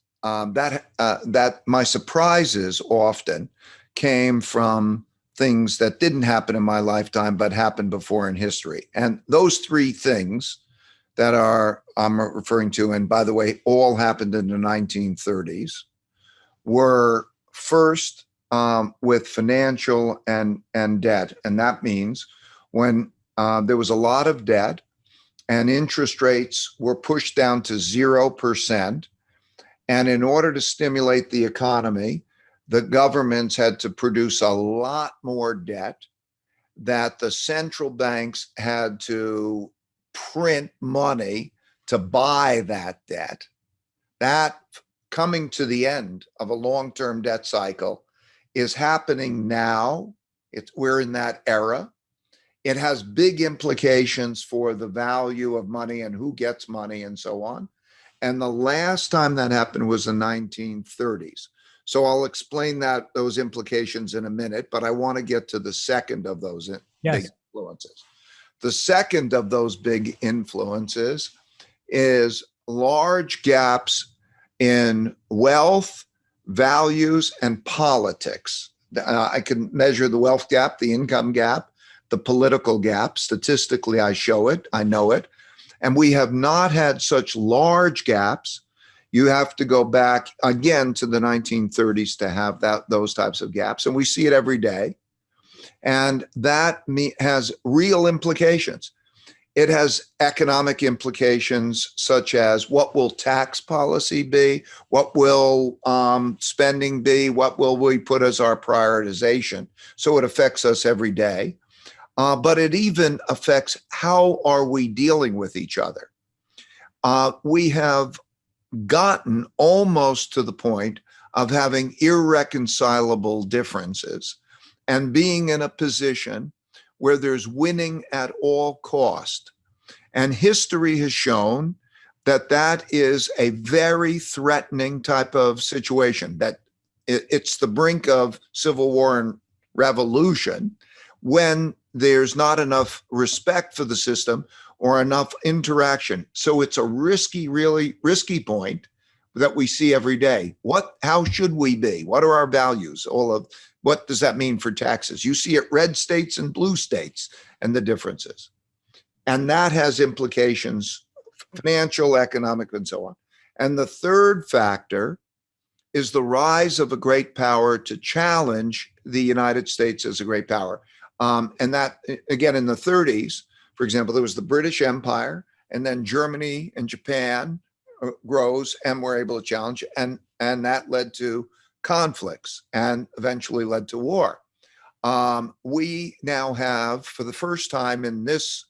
my surprises often came from things that didn't happen in my lifetime, but happened before in history. And those three things that I'm referring to, and by the way, all happened in the 1930s, were first with financial and debt. And that means when there was a lot of debt and interest rates were pushed down to 0%. And in order to stimulate the economy, the governments had to produce a lot more debt, that the central banks had to print money to buy that debt. That coming to the end of a long-term debt cycle is happening now. We're in that era. It has big implications for the value of money and who gets money and so on. And the last time that happened was the 1930s. So I'll explain those implications in a minute, but I want to get to the second of those big influences. The second of those big influences is large gaps in wealth, values, and politics. I can measure the wealth gap, the income gap, the political gap. Statistically, I show it, I know it. And we have not had such large gaps. You have to go back again to the 1930s to have those types of gaps. And we see it every day. And that has real implications. It has economic implications, such as what will tax policy be? What will spending be? What will we put as our prioritization? So it affects us every day. But it even affects how are we dealing with each other. We have gotten almost to the point of having irreconcilable differences and being in a position where there's winning at all cost. And history has shown that that is a very threatening type of situation, that it's the brink of civil war and revolution when there's not enough respect for the system or enough interaction. So it's a really risky point that we see every day. How should we be? What are our values? What does that mean for taxes? You see it red states and blue states and the differences. And that has implications, financial, economic, and so on. And the third factor is the rise of a great power to challenge the United States as a great power. And that, again, in the 30s, for example, there was the British Empire, and then Germany and Japan rose and were able to challenge, and that led to conflicts and eventually led to war. We now have, for the first time in this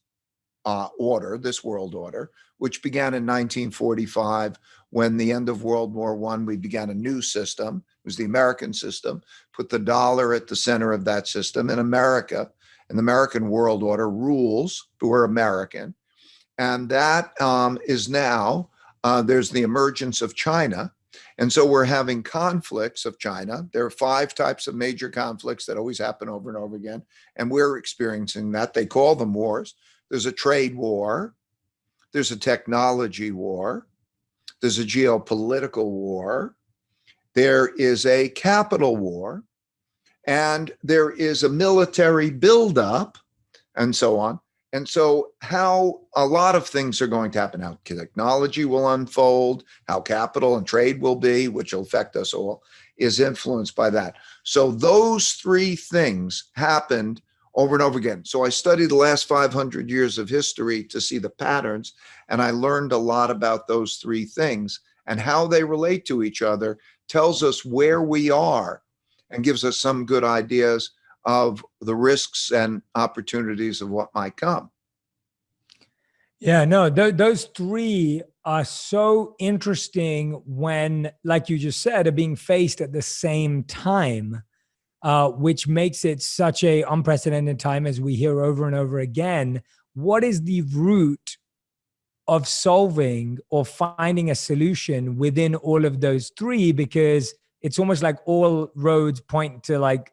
this world order, which began in 1945, when the end of World War I, we began a new system. It was the American system, put the dollar at the center of that system. In America, and the American world order rules who are American. And that is now, there's the emergence of China. And so we're having conflicts of China. There are 5 types of major conflicts that always happen over and over again. And we're experiencing that. They call them wars. There's a trade war. There's a technology war. There's a geopolitical war. There is a capital war. And there is a military buildup and so on. And so how a lot of things are going to happen, how technology will unfold, how capital and trade will be, which will affect us all, is influenced by that. So those 3 things happened over and over again. So I studied the last 500 years of history to see the patterns, and I learned a lot about those 3 things, and how they relate to each other tells us where we are and gives us some good ideas of the risks and opportunities of what might come. Yeah, no, those 3 are so interesting when, like you just said, are being faced at the same time, which makes it such a unprecedented time, as we hear over and over again. What is the root of solving or finding a solution within all of those 3? Because it's almost like all roads point to like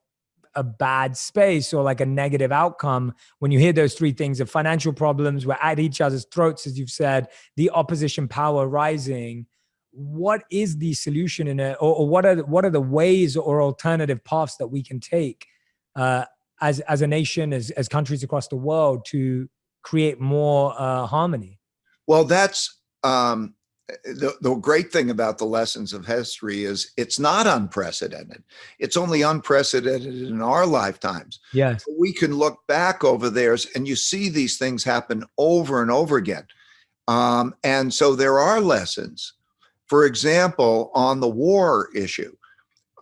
a bad space or like a negative outcome when you hear those 3 things: of financial problems, we're at each other's throats, as you've said, the opposition power rising. What is the solution in it, or what are the ways or alternative paths that we can take as a nation, as countries across the world, to create more harmony? Well, that's the great thing about the lessons of history is it's not unprecedented. It's only unprecedented in our lifetimes. Yes. We can look back over theirs, and you see these things happen over and over again. And so there are lessons. For example, on the war issue,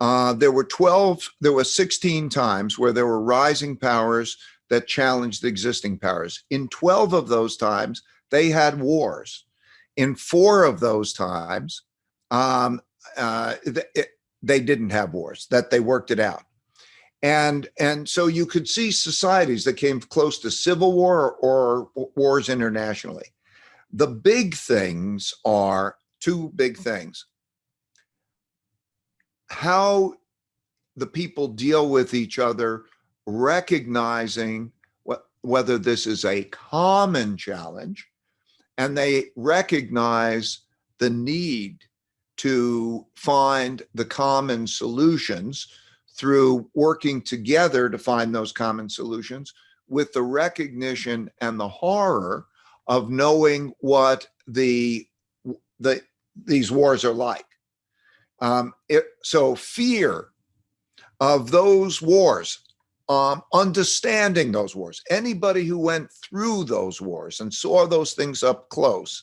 there were 16 times where there were rising powers that challenged existing powers. In 12 of those times, they had wars. In 4 of those times, they didn't have wars, that they worked it out. And so you could see societies that came close to civil war or wars internationally. The big things are two big things: how the people deal with each other, recognizing whether this is a common challenge, and they recognize the need to find the common solutions through working together to find those common solutions, with the recognition and the horror of knowing what these wars are like. So fear of those wars, understanding those wars. Anybody who went through those wars and saw those things up close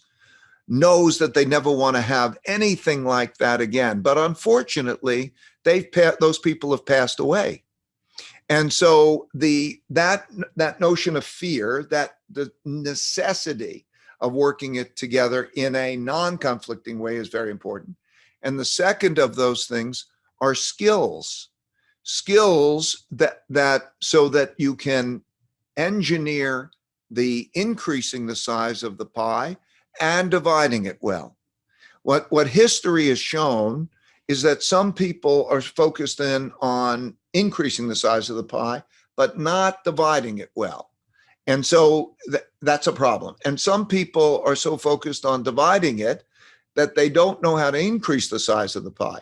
knows that they never want to have anything like that again. But unfortunately, those people have passed away. And so that notion of fear, that the necessity of working it together in a non-conflicting way is very important. And the second of those things are skills that so that you can engineer the increasing the size of the pie and dividing it well. What history has shown is that some people are focused in on increasing the size of the pie, but not dividing it well. And so that's a problem. And some people are so focused on dividing it that they don't know how to increase the size of the pie.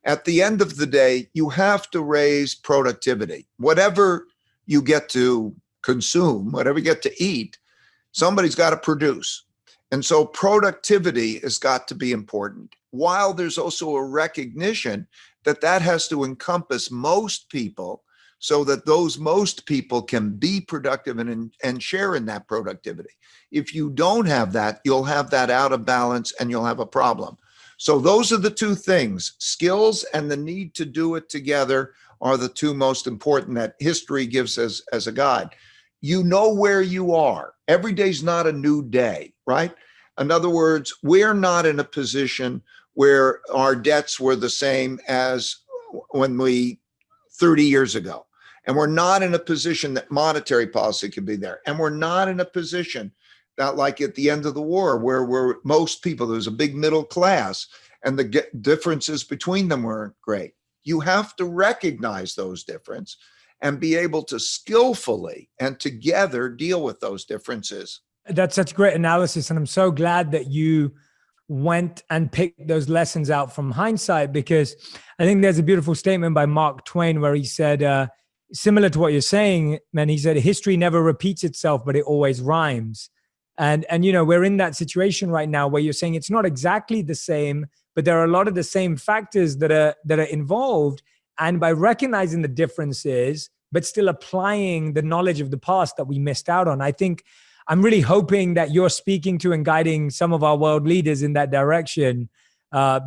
At the end of the day, you have to raise productivity. Whatever you get to consume, whatever you get to eat, somebody's got to produce. And so productivity has got to be important, while there's also a recognition that that has to encompass most people, so that those most people can be productive and share in that productivity. If you don't have that, you'll have that out of balance and you'll have a problem. So those are the two things: skills and the need to do it together are the two most important that history gives us as a guide. You know where you are. Every day's not a new day, right? In other words, we're not in a position where our debts were the same as 30 years ago. And we're not in a position that monetary policy could be there. And we're not in a position that, like at the end of the war, where most people, there was a big middle class and the differences between them weren't great. You have to recognize those differences and be able to skillfully and together deal with those differences. That's such great analysis. And I'm so glad that you went and picked those lessons out from hindsight, because I think there's a beautiful statement by Mark Twain where he said, similar to what you're saying, man, he said, history never repeats itself, but it always rhymes. And you know, we're in that situation right now where you're saying it's not exactly the same, but there are a lot of the same factors that are involved. And by recognizing the differences, but still applying the knowledge of the past that we missed out on, I think I'm really hoping that you're speaking to and guiding some of our world leaders in that direction,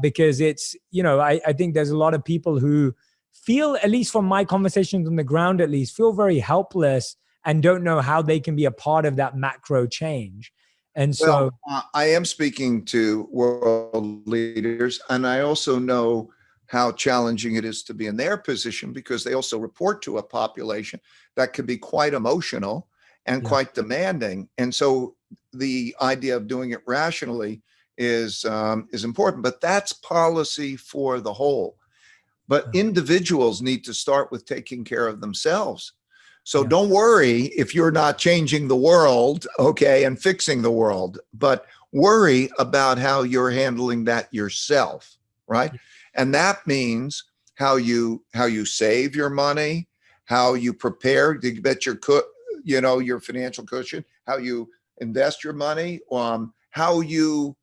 because it's, you know, I think there's a lot of people who feel, at least from my conversations on the ground, at least feel very helpless and don't know how they can be a part of that macro change. And so I am speaking to world leaders, and I also know how challenging it is to be in their position, because they also report to a population that can be quite emotional and quite demanding. And so the idea of doing it rationally is important, but that's policy for the whole. But individuals need to start with taking care of themselves. So don't worry if you're not changing the world, okay, and fixing the world, but worry about how you're handling that yourself, right? And that means how you save your money, how you prepare to get your financial cushion, how you invest your money, how you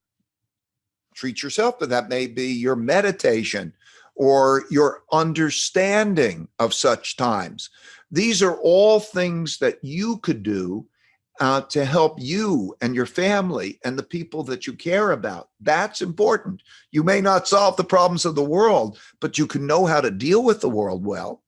treat yourself, but that may be your meditation or your understanding of such times. These are all things that you could do to help you and your family and the people that you care about. That's important. You may not solve the problems of the world, but you can know how to deal with the world well.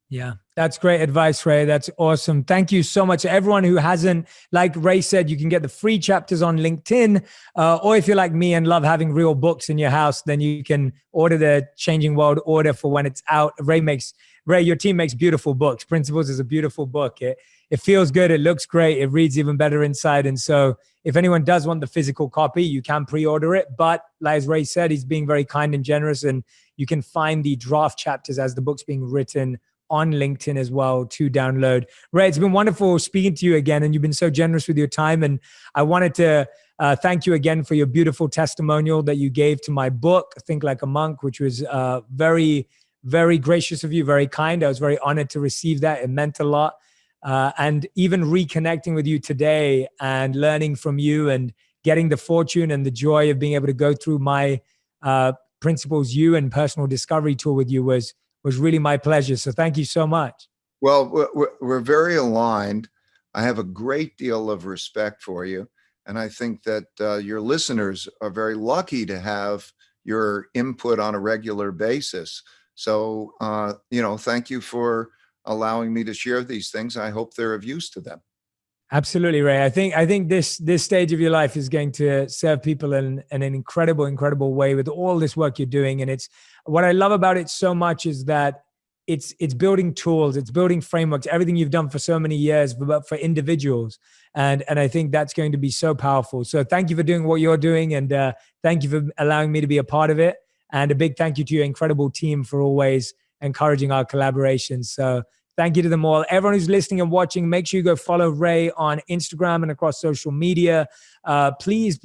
Yeah, that's great advice, Ray. That's awesome. Thank you so much. Everyone who hasn't, like Ray said, you can get the free chapters on LinkedIn. Or if you're like me and love having real books in your house, then you can order the Changing World Order for when it's out. Ray makes Ray, your team makes beautiful books. Principles is a beautiful book. It feels good. It looks great. It reads even better inside. And so if anyone does want the physical copy, you can pre-order it. But like as Ray said, he's being very kind and generous, and you can find the draft chapters as the book's being written on LinkedIn as well to download. Ray, it's been wonderful speaking to you again, and you've been so generous with your time. And I wanted to thank you again for your beautiful testimonial that you gave to my book, Think Like a Monk, which was very, very gracious of you, very kind. I was very honored to receive that. It meant a lot. And even reconnecting with you today and learning from you and getting the fortune and the joy of being able to go through my Principles You and personal discovery tour with you was really my pleasure. So thank you so much. Well, we're very aligned. I have a great deal of respect for you. And I think that your listeners are very lucky to have your input on a regular basis. So, thank you for allowing me to share these things. I hope they're of use to them. Absolutely, Ray. I think this stage of your life is going to serve people in an incredible way with all this work you're doing. And it's what I love about it so much is that it's building tools, it's building frameworks, everything you've done for so many years, but for individuals. And I think that's going to be so powerful. So thank you for doing what you're doing, and thank you for allowing me to be a part of it. And a big thank you to your incredible team for always encouraging our collaborations. So thank you to them all. Everyone who's listening and watching, make sure you go follow Ray on Instagram and across social media. Please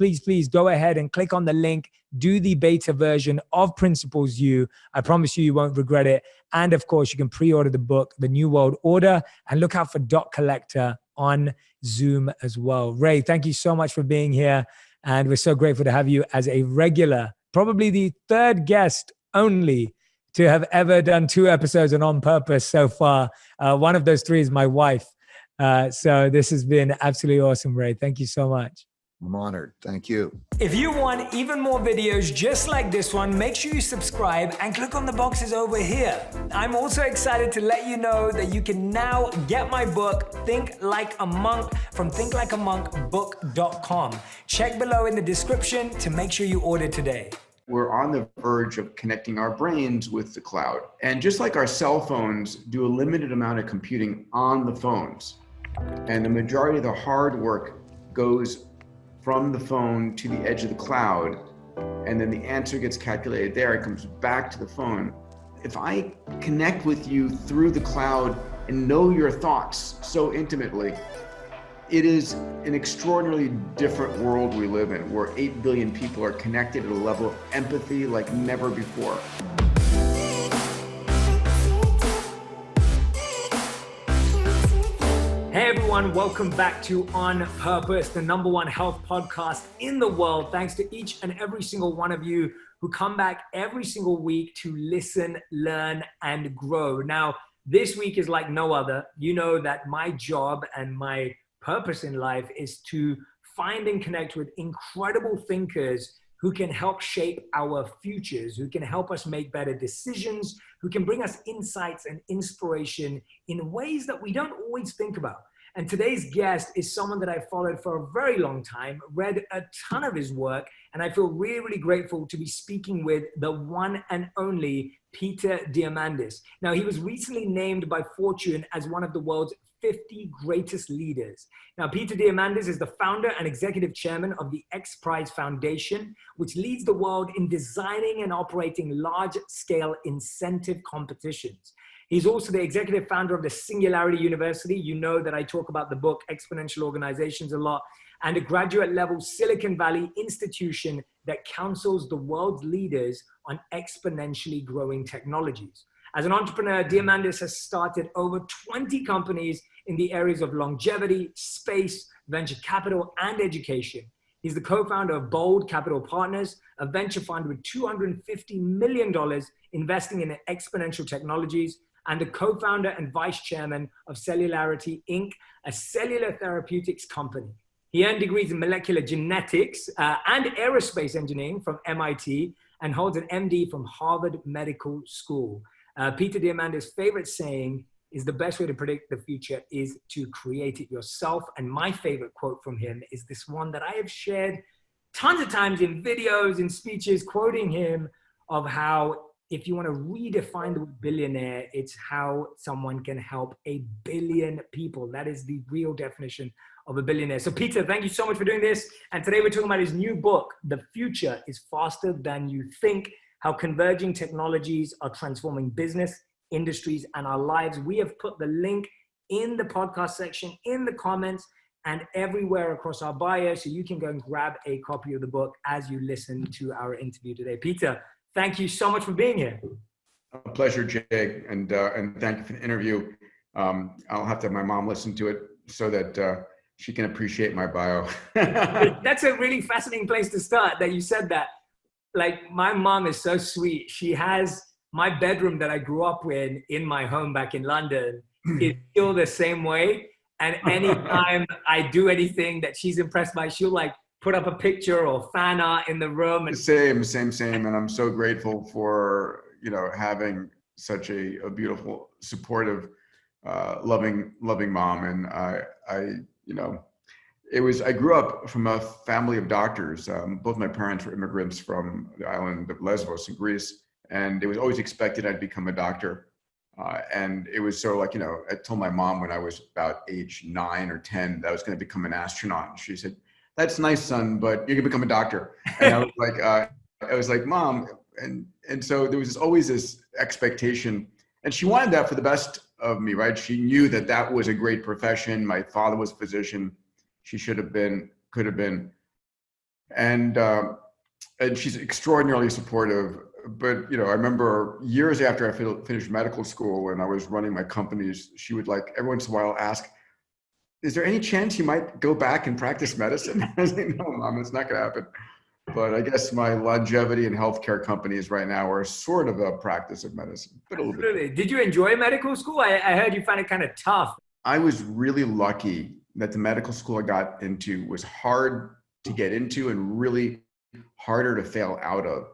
go ahead and click on the link. Do the beta version of Principles You. I promise you won't regret it. And of course, you can pre-order the book, The New World Order, and look out for Dot Collector on Zoom as well. Ray, thank you so much for being here. And we're so grateful to have you as a regular, probably the third guest only to have ever done 2 episodes on Purpose so far. One of those 3 is my wife. So this has been absolutely awesome, Ray. Thank you so much. I'm honored. Thank you. If you want even more videos just like this one, make sure you subscribe and click on the boxes over here. I'm also excited to let you know that you can now get my book, Think Like a Monk, from thinklikeamonkbook.com. Check below in the description to make sure you order today. We're on the verge of connecting our brains with the cloud. And just like our cell phones do a limited amount of computing on the phones, and the majority of the hard work goes from the phone to the edge of the cloud, and then the answer gets calculated there, it comes back to the phone. If I connect with you through the cloud and know your thoughts so intimately, it is an extraordinarily different world we live in, where 8 billion people are connected at a level of empathy like never before. Hey everyone, welcome back to On Purpose, the #1 health podcast in the world. Thanks to each and every single one of you who come back every single week to listen, learn, and grow. Now, this week is like no other. You know that my job and my purpose in life is to find and connect with incredible thinkers who can help shape our futures, who can help us make better decisions, who can bring us insights and inspiration in ways that we don't always think about. And today's guest is someone that I followed for a very long time, read a ton of his work, and I feel really, really grateful to be speaking with the one and only Peter Diamandis. Now, he was recently named by Fortune as one of the world's 50 greatest leaders. Now, Peter Diamandis is the founder and executive chairman of the X Prize Foundation, which leads the world in designing and operating large-scale incentive competitions. He's also the executive founder of the Singularity University. You know that I talk about the book Exponential Organizations a lot, and a graduate-level Silicon Valley institution that counsels the world's leaders on exponentially growing technologies. As an entrepreneur, Diamandis has started over 20 companies in the areas of longevity, space, venture capital, and education. He's the co-founder of Bold Capital Partners, a venture fund with $250 million investing in exponential technologies, and the co-founder and vice chairman of Cellularity Inc., a cellular therapeutics company. He earned degrees in molecular genetics and aerospace engineering from MIT and holds an MD from Harvard Medical School. Peter Diamandis' favorite saying is the best way to predict the future is to create it yourself. And my favorite quote from him is this one that I have shared tons of times in videos and speeches, quoting him of how if you want to redefine the word billionaire, it's how someone can help a billion people. That is the real definition of a billionaire. So Peter, thank you so much for doing this. And today we're talking about his new book, The Future is Faster Than You Think, How Converging Technologies Are Transforming Business, Industries, and Our Lives. We have put the link in the podcast section, in the comments, and everywhere across our bio, so you can go and grab a copy of the book as you listen to our interview today. Peter, thank you so much for being here. A pleasure, Jay, and thank you for the interview. I'll have to have my mom listen to it so that she can appreciate my bio. That's a really fascinating place to start that you said that. Like, my mom is so sweet. She has my bedroom that I grew up in my home back in London is still the same way. And anytime I do anything that she's impressed by, she'll like put up a picture or fan art in the room. And Same. And I'm so grateful for, having such a beautiful, supportive, loving mom. And I grew up from a family of doctors. Both my parents were immigrants from the island of Lesbos in Greece. And it was always expected I'd become a doctor. And it was so like, I told my mom when I was about age 9 or 10 that I was going to become an astronaut. And she said, "That's nice, son, but you're going to become a doctor." And I was like, "Mom." And so there was always this expectation, and she wanted that for the best of me, right? She knew that was a great profession. My father was a physician. She should have been, could have been. And she's extraordinarily supportive. But, I remember years after I finished medical school and I was running my companies, she would every once in a while ask, "Is there any chance you might go back and practice medicine?" I was like, "No, Mom, it's not going to happen." But I guess my longevity and healthcare companies right now are sort of a practice of medicine. But a little bit. Did you enjoy medical school? I heard you found it kind of tough. I was really lucky that the medical school I got into was hard to get into and really harder to fail out of.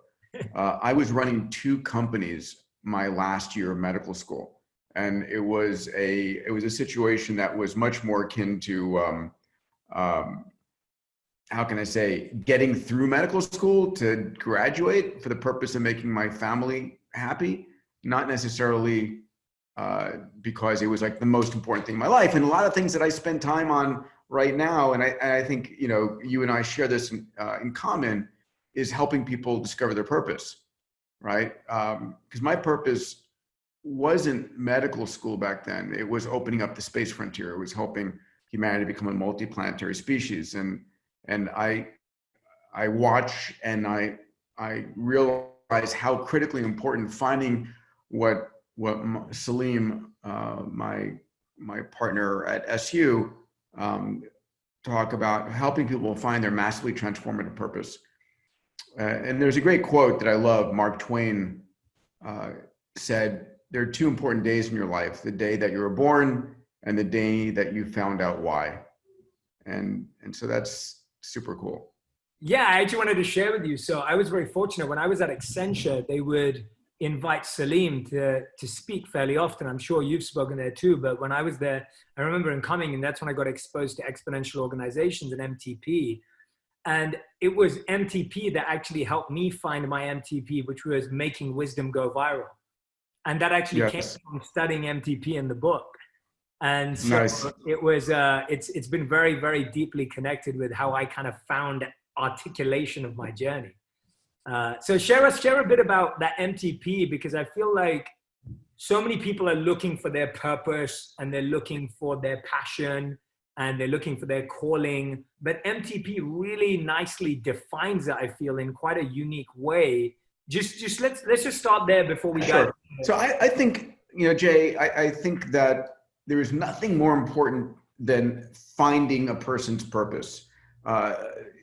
I was running 2 companies my last year of medical school, and it was a situation that was much more akin to how can I say, getting through medical school to graduate for the purpose of making my family happy, not necessarily because it was like the most important thing in my life. And a lot of things that I spend time on right now, and I think you and I share this in common, is helping people discover their purpose, right? Because my purpose wasn't medical school back then. It was opening up the space frontier. It was helping humanity become a multi-planetary species. And I watch and I realize how critically important finding what Salim, my partner at SU, talk about, helping people find their massively transformative purpose. And there's a great quote that I love. Mark Twain said, "There are 2 important days in your life, the day that you were born and the day that you found out why." And so that's super cool. Yeah, I actually wanted to share with you. So I was very fortunate. When I was at Accenture, they would invite Salim to speak fairly often. I'm sure you've spoken there too, but when I was there, I remember him coming, and that's when I got exposed to exponential organizations and MTP. And it was MTP that actually helped me find my MTP, which was making wisdom go viral. And that actually came from studying MTP in the book. And so it was, it's been very, very deeply connected with how I kind of found articulation of my journey. So share a bit about that MTP, because I feel like so many people are looking for their purpose and they're looking for their passion and they're looking for their calling, but MTP really nicely defines it, I feel, in quite a unique way. Just let's just start there before we go. So I think, Jay, I think that there is nothing more important than finding a person's purpose, an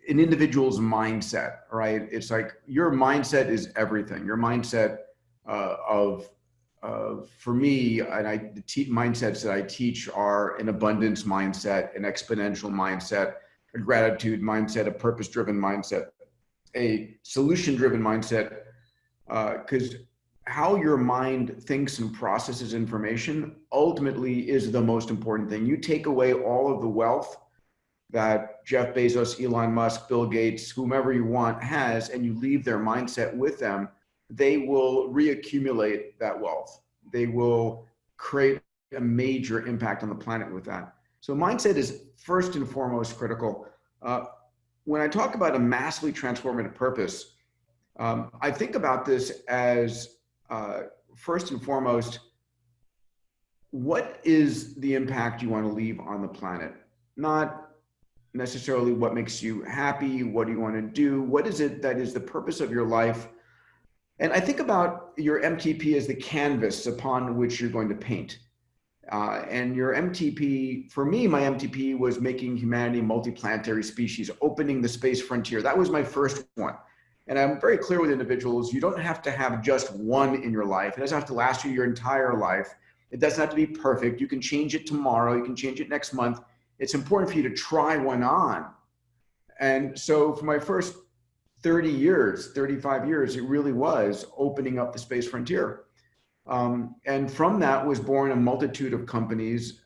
individual's mindset, right? It's like your mindset is everything. Your mindset for me, and the mindsets that I teach are an abundance mindset, an exponential mindset, a gratitude mindset, a purpose-driven mindset, a solution-driven mindset, because how your mind thinks and processes information ultimately is the most important thing. You take away all of the wealth that Jeff Bezos, Elon Musk, Bill Gates, whomever you want has, and you leave their mindset with them, they will reaccumulate that wealth. They will create a major impact on the planet with that. So mindset is first and foremost critical. When I talk about a massively transformative purpose, I think about this as first and foremost, what is the impact you want to leave on the planet? Not necessarily what makes you happy, what do you want to do, what is it that is the purpose of your life? And I think about your MTP as the canvas upon which you're going to paint. And your MTP, for me, my MTP was making humanity a multiplanetary species, opening the space frontier. That was my first one. And I'm very clear with individuals, you don't have to have just one in your life. It doesn't have to last you your entire life. It doesn't have to be perfect. You can change it tomorrow. You can change it next month. It's important for you to try one on. And so for my first 30 years, 35 years, it really was opening up the space frontier. And from that was born a multitude of companies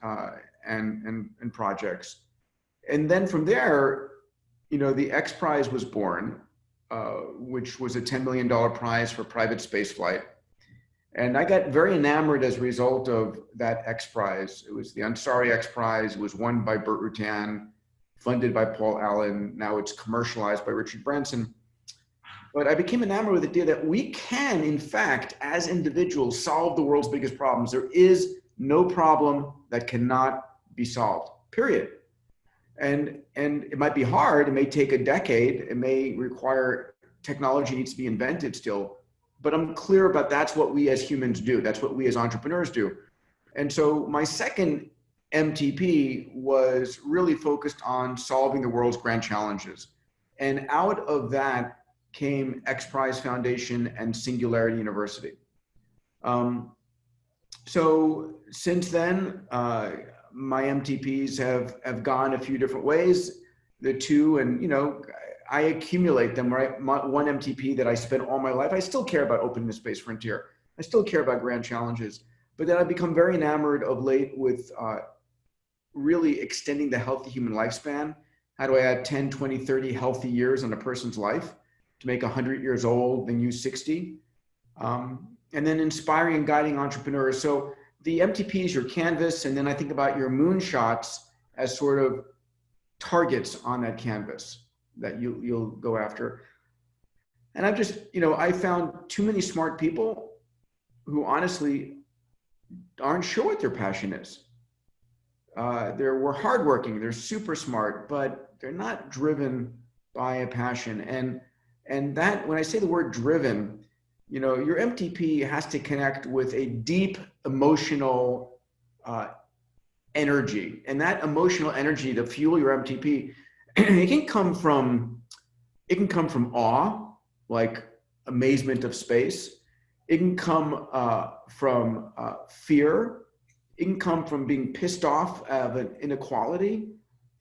and projects. And then from there, the X Prize was born, which was a $10 million prize for private space flight. And I got very enamored as a result of that X Prize. It was the Ansari X Prize. It was won by Burt Rutan, funded by Paul Allen. Now it's commercialized by Richard Branson. But I became enamored with the idea that we can, in fact, as individuals, solve the world's biggest problems. There is no problem that cannot be solved, period. And it might be hard. It may take a decade. It may require technology needs to be invented still. But I'm clear about that's what we as humans do. That's what we as entrepreneurs do. And so my second MTP was really focused on solving the world's grand challenges. And out of that came X Prize Foundation and Singularity University. So since then, my MTPs have gone a few different ways. The two, and I accumulate them, right? One MTP that I spent all my life, I still care about opening the space frontier. I still care about grand challenges, but then I've become very enamored of late with really extending the healthy human lifespan. How do I add 10, 20, 30 healthy years on a person's life to make 100 years old than you 60? And then inspiring and guiding entrepreneurs. So the MTP is your canvas, and then I think about your moonshots as sort of targets on that canvas that you'll go after. And I've just, I found too many smart people who honestly aren't sure what their passion is. We're hardworking, they're super smart, but they're not driven by a passion. And that, when I say the word driven, your MTP has to connect with a deep emotional energy. And that emotional energy to fuel your MTP, it can come from awe, like amazement of space. It can come from fear. It can come from being pissed off of an inequality.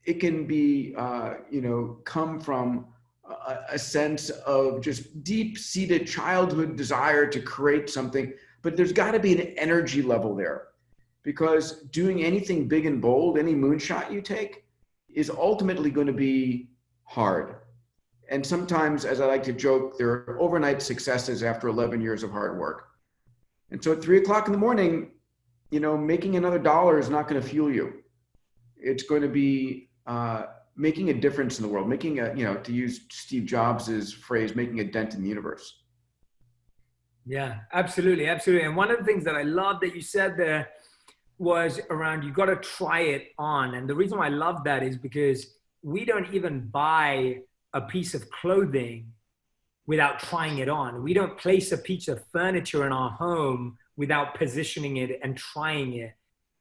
It can be, come from a sense of just deep-seated childhood desire to create something. But there's got to be an energy level there, because doing anything big and bold, any moonshot you take, is ultimately going to be hard. And sometimes, as I like to joke, there are overnight successes after 11 years of hard work. And so at 3 o'clock in the morning, making another dollar is not going to fuel you. It's going to be making a difference in the world, making to use Steve Jobs' phrase, making a dent in the universe. Yeah, absolutely. Absolutely. And one of the things that I love that you said there was around, you got to try it on. And the reason why I love that is because we don't even buy a piece of clothing without trying it on. We don't place a piece of furniture in our home without positioning it and trying it.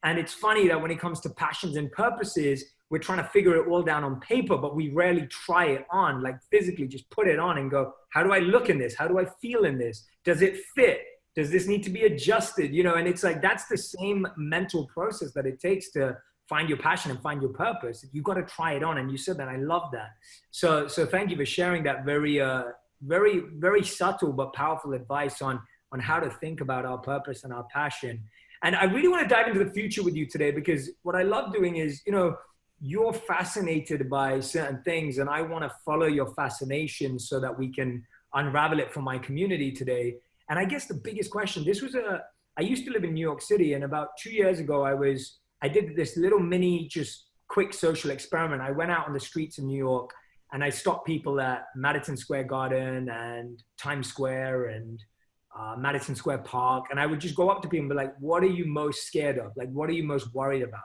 And it's funny that when it comes to passions and purposes, we're trying to figure it all down on paper, but we rarely try it on, like physically just put it on and go, how do I look in this? How do I feel in this? Does it fit? Does this need to be adjusted? And it's like, that's the same mental process that it takes to find your passion and find your purpose. You got to try it on. And you said that, I love that. So thank you for sharing that very, very subtle but powerful advice on how to think about our purpose and our passion. And I really want to dive into the future with you today, because what I love doing is, you're fascinated by certain things, and I want to follow your fascination so that we can unravel it for my community today. And I guess the biggest question, I used to live in New York City, and about 2 years ago, I did this little mini, just quick social experiment. I went out on the streets of New York and I stopped people at Madison Square Garden and Times Square and Madison Square Park. And I would just go up to people and be like, what are you most scared of? Like, what are you most worried about?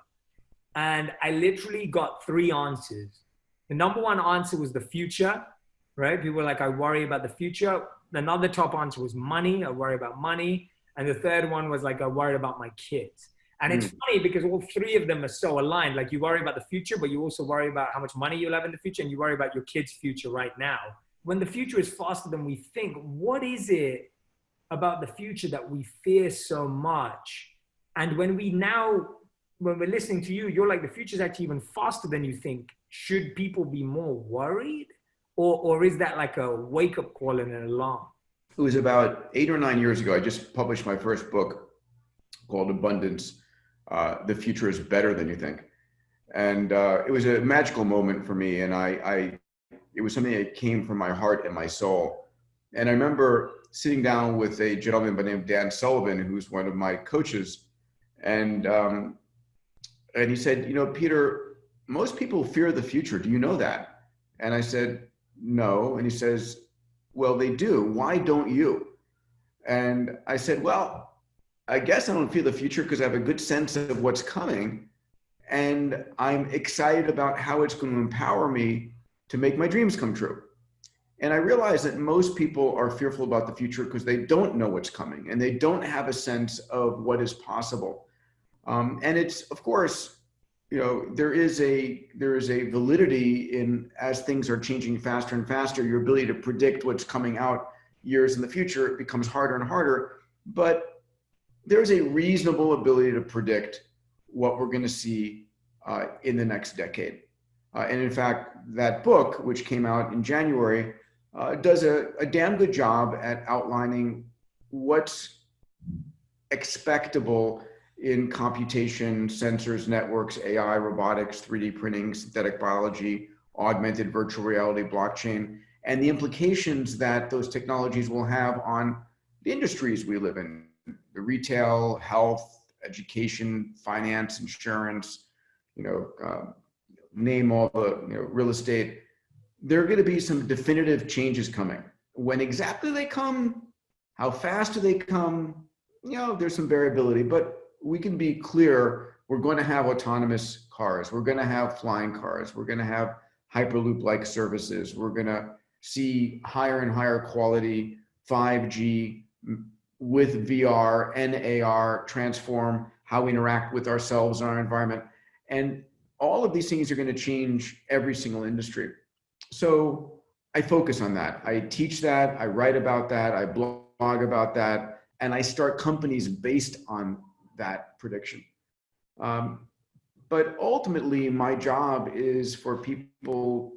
And I literally got 3 answers. The number one answer was the future, right? People were like, I worry about the future. Another top answer was money. I worry about money. And the third one was like, I worry about my kids. And it's funny because all 3 of them are so aligned. Like, you worry about the future, but you also worry about how much money you'll have in the future, and you worry about your kids' future right now. When the future is faster than we think, what is it about the future that we fear so much? And when we're listening to you, you're like, the future is actually even faster than you think. Should people be more worried? Or is that like a wake-up call and an alarm? It was about 8 or 9 years ago. I just published my first book called Abundance. The future is better than you think. And it was a magical moment for me. And it was something that came from my heart and my soul. And I remember sitting down with a gentleman by the name of Dan Sullivan, who's one of my coaches. And he said, Peter, most people fear the future. Do you know that? And I said, no. And he says, well, they do. Why don't you? And I said, well, I guess I don't feel the future because I have a good sense of what's coming. And I'm excited about how it's going to empower me to make my dreams come true. And I realized that most people are fearful about the future because they don't know what's coming and they don't have a sense of what is possible. And it's, of course, there is a validity in, as things are changing faster and faster, your ability to predict what's coming out years in the future, it becomes harder and harder. But there's a reasonable ability to predict what we're going to see in the next decade. And in fact, that book, which came out in January, does a damn good job at outlining what's expectable in computation, sensors, networks, AI, robotics, 3D printing, synthetic biology, augmented virtual reality, blockchain, and the implications that those technologies will have on the industries we live in, the retail, health, education, finance, insurance, name all the, real estate. There are going to be some definitive changes coming. When exactly they come, how fast do they come? There's some variability, but we can be clear, we're going to have autonomous cars. We're going to have flying cars. We're going to have Hyperloop-like services. We're going to see higher and higher quality 5G with VR and AR transform how we interact with ourselves and our environment. And all of these things are going to change every single industry. So I focus on that. I teach that. I write about that. I blog about that. And I start companies based on that prediction. But ultimately, my job is for people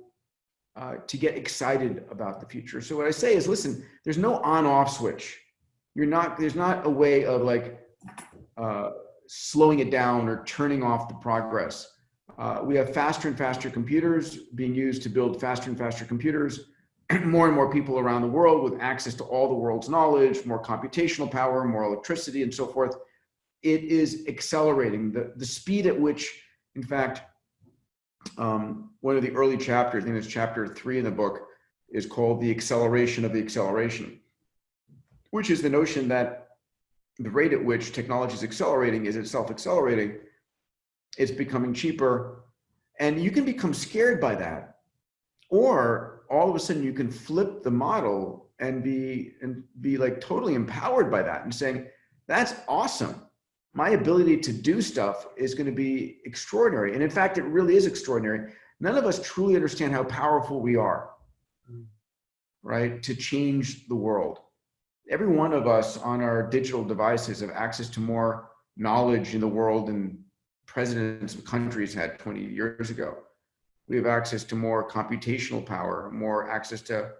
to get excited about the future. So what I say is, listen, there's no on-off switch. There's not a way of slowing it down or turning off the progress. We have faster and faster computers being used to build faster and faster computers. More and more people around the world with access to all the world's knowledge, more computational power, more electricity, and so forth. It is accelerating. The speed at which, in fact, one of the early chapters, I think it's chapter 3 in the book, is called The Acceleration of the Acceleration, which is the notion that the rate at which technology is accelerating is itself accelerating. It's becoming cheaper, and you can become scared by that, or all of a sudden you can flip the model and be like totally empowered by that and saying, that's awesome. My ability to do stuff is going to be extraordinary. And in fact, it really is extraordinary. None of us truly understand how powerful we are, right? To change the world. Every one of us on our digital devices have access to more knowledge in the world than presidents of countries had 20 years ago. We have access to more computational power, more access to,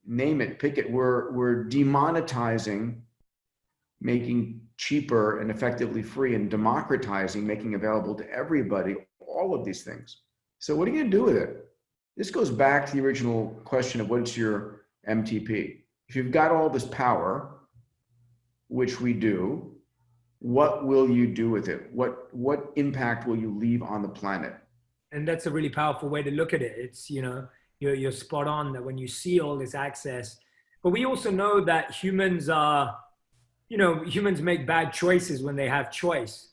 name it, pick it. We're demonetizing, making cheaper and effectively free, and democratizing, making available to everybody, all of these things. So what are you going to do with it? This goes back to the original question of what's your MTP? if you've got all this power, which we do, what will you do with it? What impact will you leave on the planet? And that's a really powerful way to look at it. It's, you're spot on that when you see all this access, but we also know that humans make bad choices when they have choice.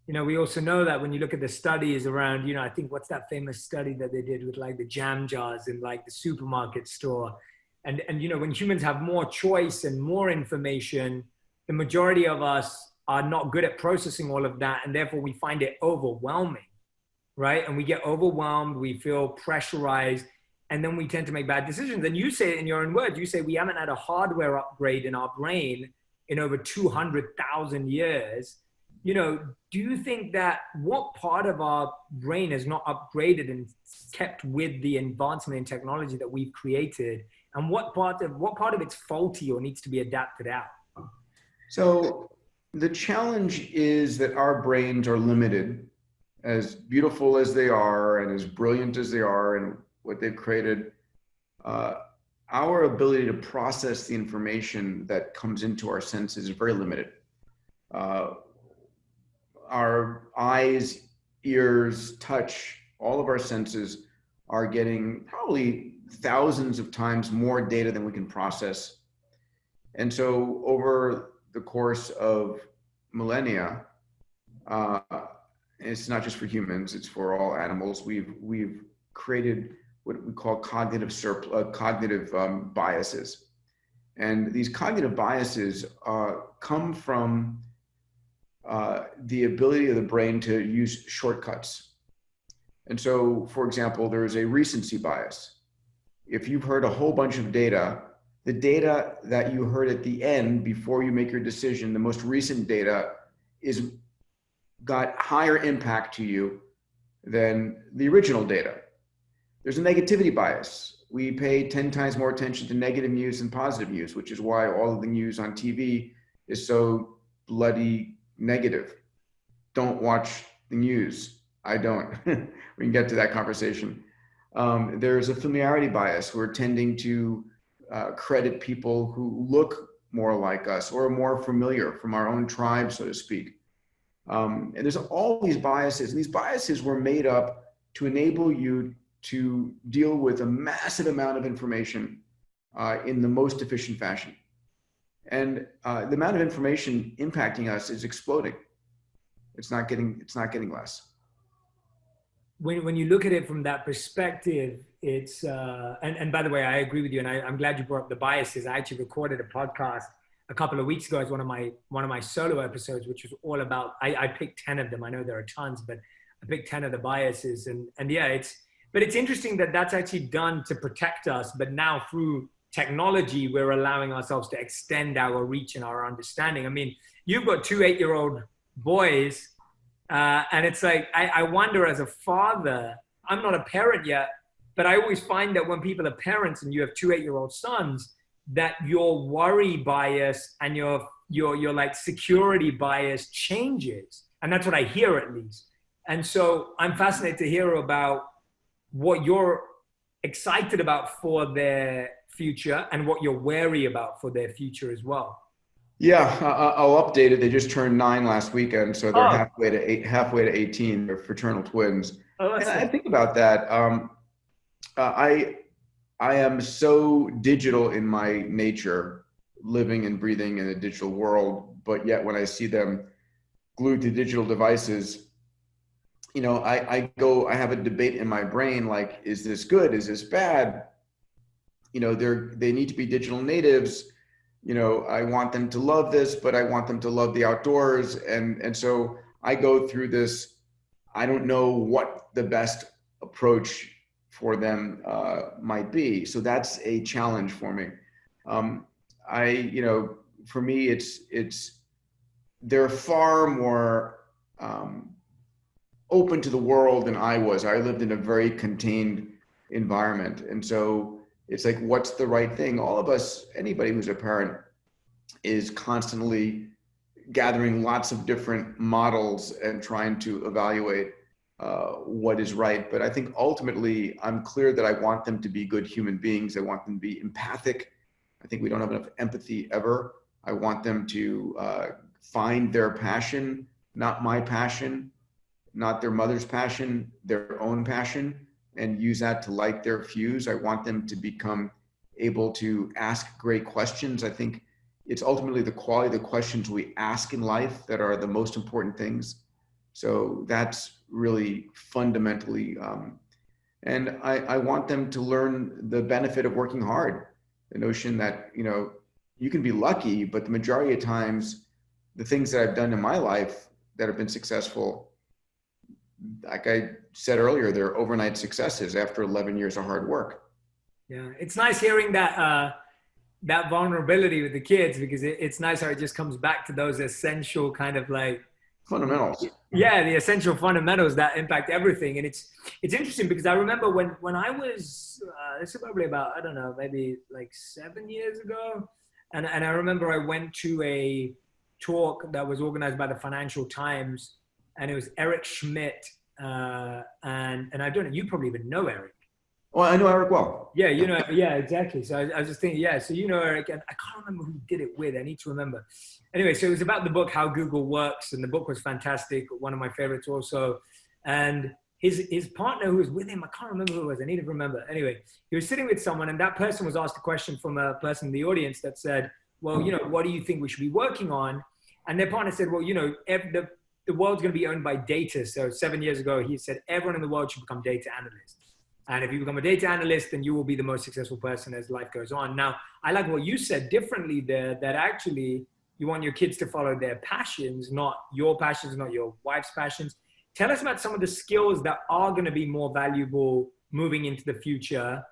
We also know that when you look at the studies around, I think what's that famous study that they did with like the jam jars in like the supermarket store. And when humans have more choice and more information, the majority of us are not good at processing all of that. And therefore we find it overwhelming, right? And we get overwhelmed, we feel pressurized, and then we tend to make bad decisions. And you say it in your own words, you say we haven't had a hardware upgrade in our brain in over 200,000 years. Do you think that what part of our brain is not upgraded and kept with the advancement in technology that we've created? And what part of it's faulty or needs to be adapted out? So the challenge is that our brains are limited, as beautiful as they are and as brilliant as they are and what they've created. Our ability to process the information that comes into our senses is very limited. Our eyes, ears, touch, all of our senses are getting probably thousands of times more data than we can process. And so over the course of millennia, it's not just for humans, it's for all animals, we've created what we call cognitive biases. And these cognitive biases come from the ability of the brain to use shortcuts. And so, for example, there is a recency bias. If you've heard a whole bunch of data, the data that you heard at the end before you make your decision, the most recent data is got higher impact to you than the original data. There's a negativity bias. We pay 10 times more attention to negative news than positive news, which is why all of the news on TV is so bloody negative. Don't watch the news. I don't. We can get to that conversation. There's a familiarity bias. We're tending to credit people who look more like us or are more familiar from our own tribe, so to speak. And there's all these biases, and these biases were made up to enable you to deal with a massive amount of information in the most efficient fashion. And the amount of information impacting us is exploding. It's not getting less. When you look at it from that perspective, it's and by the way, I agree with you, and I'm glad you brought up the biases. I actually recorded a podcast a couple of weeks ago as one of my solo episodes, which was all about. I picked 10 of them. I know there are tons, but I picked 10 of the biases, and yeah, it's interesting that that's actually done to protect us, but now through technology, we're allowing ourselves to extend our reach and our understanding. I mean, you've got 2 8-year-old boys, and it's like, I wonder as a father, I'm not a parent yet, but I always find that when people are parents and you have 2 8-year-old sons, that your worry bias and your like security bias changes. And that's what I hear, at least. And so I'm fascinated to hear about what you're excited about for their future and what you're wary about for their future as well. Yeah, I'll update it. They just turned 9 last weekend, so they're halfway to 18. They're fraternal twins. And I think about that. I am so digital in my nature, living and breathing in a digital world, but yet when I see them glued to digital devices, I have a debate in my brain, like, is this good? Is this bad? They need to be digital natives. I want them to love this, but I want them to love the outdoors. And so I go through this, I don't know what the best approach for them might be. So that's a challenge for me. For me, they're far more open to the world than I was. I lived in a very contained environment. And so it's like, what's the right thing? All of us, anybody who's a parent, is constantly gathering lots of different models and trying to evaluate what is right. But I think ultimately I'm clear that I want them to be good human beings. I want them to be empathic. I think we don't have enough empathy ever. I want them to find their passion, not my passion, not their mother's passion, their own passion, and use that to light their fuse. I want them to become able to ask great questions. I think it's ultimately the quality of the questions we ask in life that are the most important things. So that's really fundamentally, and I want them to learn the benefit of working hard. The notion that, you can be lucky, but the majority of times, the things that I've done in my life that have been successful, like I said earlier, they're overnight successes after 11 years of hard work. Yeah, it's nice hearing that vulnerability with the kids, because it's nice how it just comes back to those essential kind of like fundamentals. Yeah, the essential fundamentals that impact everything. And it's interesting because I remember when I was this is probably about, I don't know, maybe like 7 years ago, and I remember I went to a talk that was organized by the Financial Times, and it was Eric Schmidt, and I don't know, you probably even know Eric. Well, I know Eric well. Yeah, yeah, exactly. So I was just thinking, yeah, so Eric, and I can't remember who did it with. I need to remember. Anyway, so it was about the book, How Google Works, and the book was fantastic, one of my favorites also. And his partner who was with him, I can't remember who it was. I need to remember. Anyway, he was sitting with someone, and that person was asked a question from a person in the audience that said, well, what do you think we should be working on? And their partner said, well, the world's going to be owned by data. So 7 years ago, he said, everyone in the world should become data analysts. And if you become a data analyst, then you will be the most successful person as life goes on. Now, I like what you said differently there, that actually you want your kids to follow their passions, not your passions, not your wife's passions. Tell us about some of the skills that are going to be more valuable moving into the future,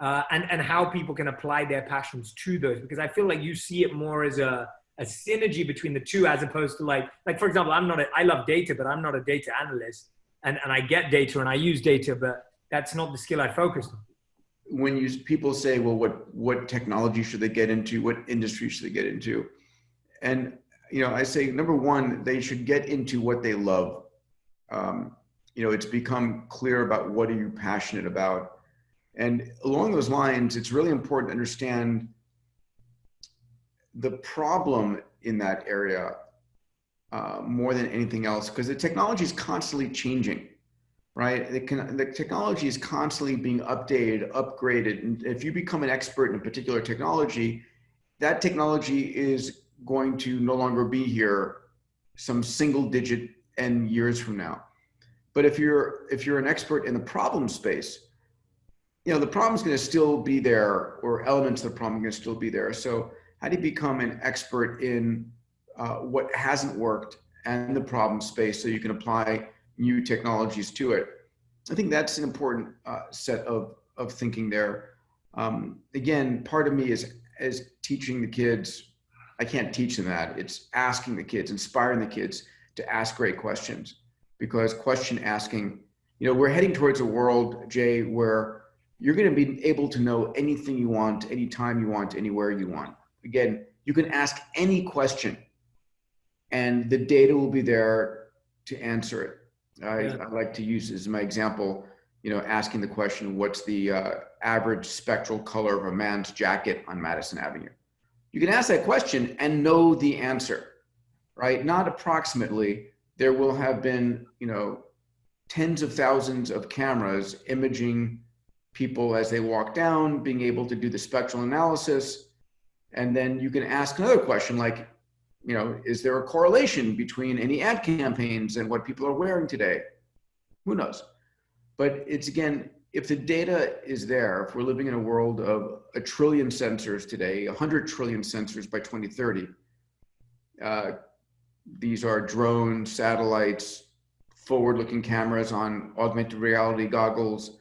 and how people can apply their passions to those. Because I feel like you see it more as a synergy between the two, as opposed to like for example, I love data, but I'm not a data analyst, and I get data and I use data, but that's not the skill I focused on. When people say, well, what technology should they get into? What industry should they get into? And, I say, number one, they should get into what they love. It's become clear about what are you passionate about. And along those lines, it's really important to understand the problem in that area more than anything else, because the technology is constantly changing. Right? The technology is constantly being updated, upgraded. And if you become an expert in a particular technology, that technology is going to no longer be here some single digit and years from now. But if you're an expert in the problem space, the problem is going to still be there, or elements of the problem are going to still be there. So how do you become an expert in what hasn't worked and the problem space so you can apply new technologies to it? I think that's an important set of thinking there. Again, part of me is teaching the kids. I can't teach them that. It's asking the kids, inspiring the kids to ask great questions, because question asking, we're heading towards a world, Jay, where you're going to be able to know anything you want, anytime you want, anywhere you want. Again, you can ask any question and the data will be there to answer it. I like to use as my example, asking the question, what's the average spectral color of a man's jacket on Madison Avenue? You can ask that question and know the answer, right? Not approximately. There will have been, tens of thousands of cameras imaging people as they walk down, being able to do the spectral analysis. And then you can ask another question like, is there a correlation between any ad campaigns and what people are wearing today? Who knows? But it's, again, if the data is there, if we're living in a world of 1 trillion sensors today, 100 trillion sensors by 2030, these are drones, satellites, forward-looking cameras on augmented reality goggles,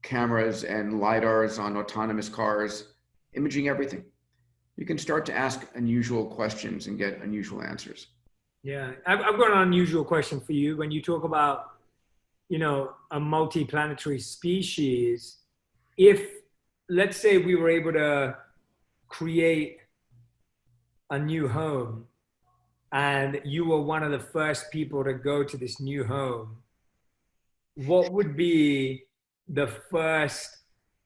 cameras and LiDARs on autonomous cars, imaging everything. You can start to ask unusual questions and get unusual answers. Yeah, I've got an unusual question for you. When you talk about, a multi-planetary species, if, let's say, we were able to create a new home and you were one of the first people to go to this new home, what would be the first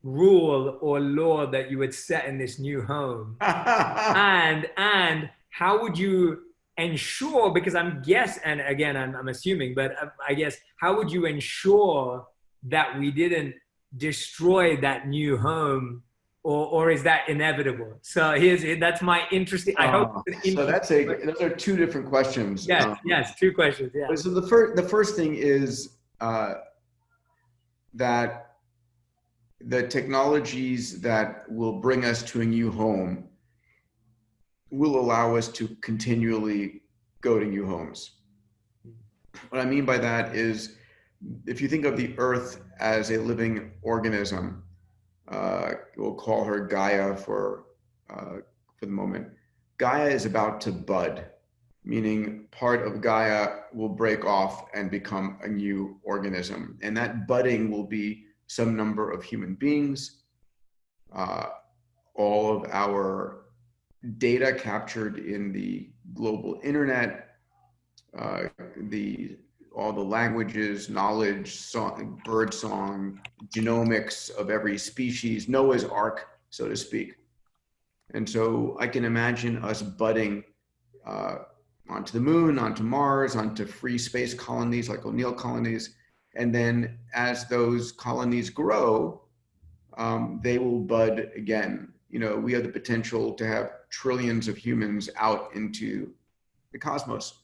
rule or law that you would set in this new home? And how would you ensure, because and again, I'm assuming, but I guess, how would you ensure that we didn't destroy that new home, or is that inevitable? So that's my interesting, I hope. So those are two different questions. Yes, two questions. Yeah. So the first thing is that the technologies that will bring us to a new home will allow us to continually go to new homes. What I mean by that is, if you think of the earth as a living organism, we'll call her Gaia for the moment. Gaia is about to bud, meaning part of Gaia will break off and become a new organism. And that budding will be some number of human beings, all of our data captured in the global internet, all the languages, knowledge, song, bird song, genomics of every species, Noah's Ark, so to speak. And so I can imagine us budding onto the moon, onto Mars, onto free space colonies like O'Neill colonies. And then as those colonies grow, they will bud again. You know, we have the potential to have trillions of humans out into the cosmos.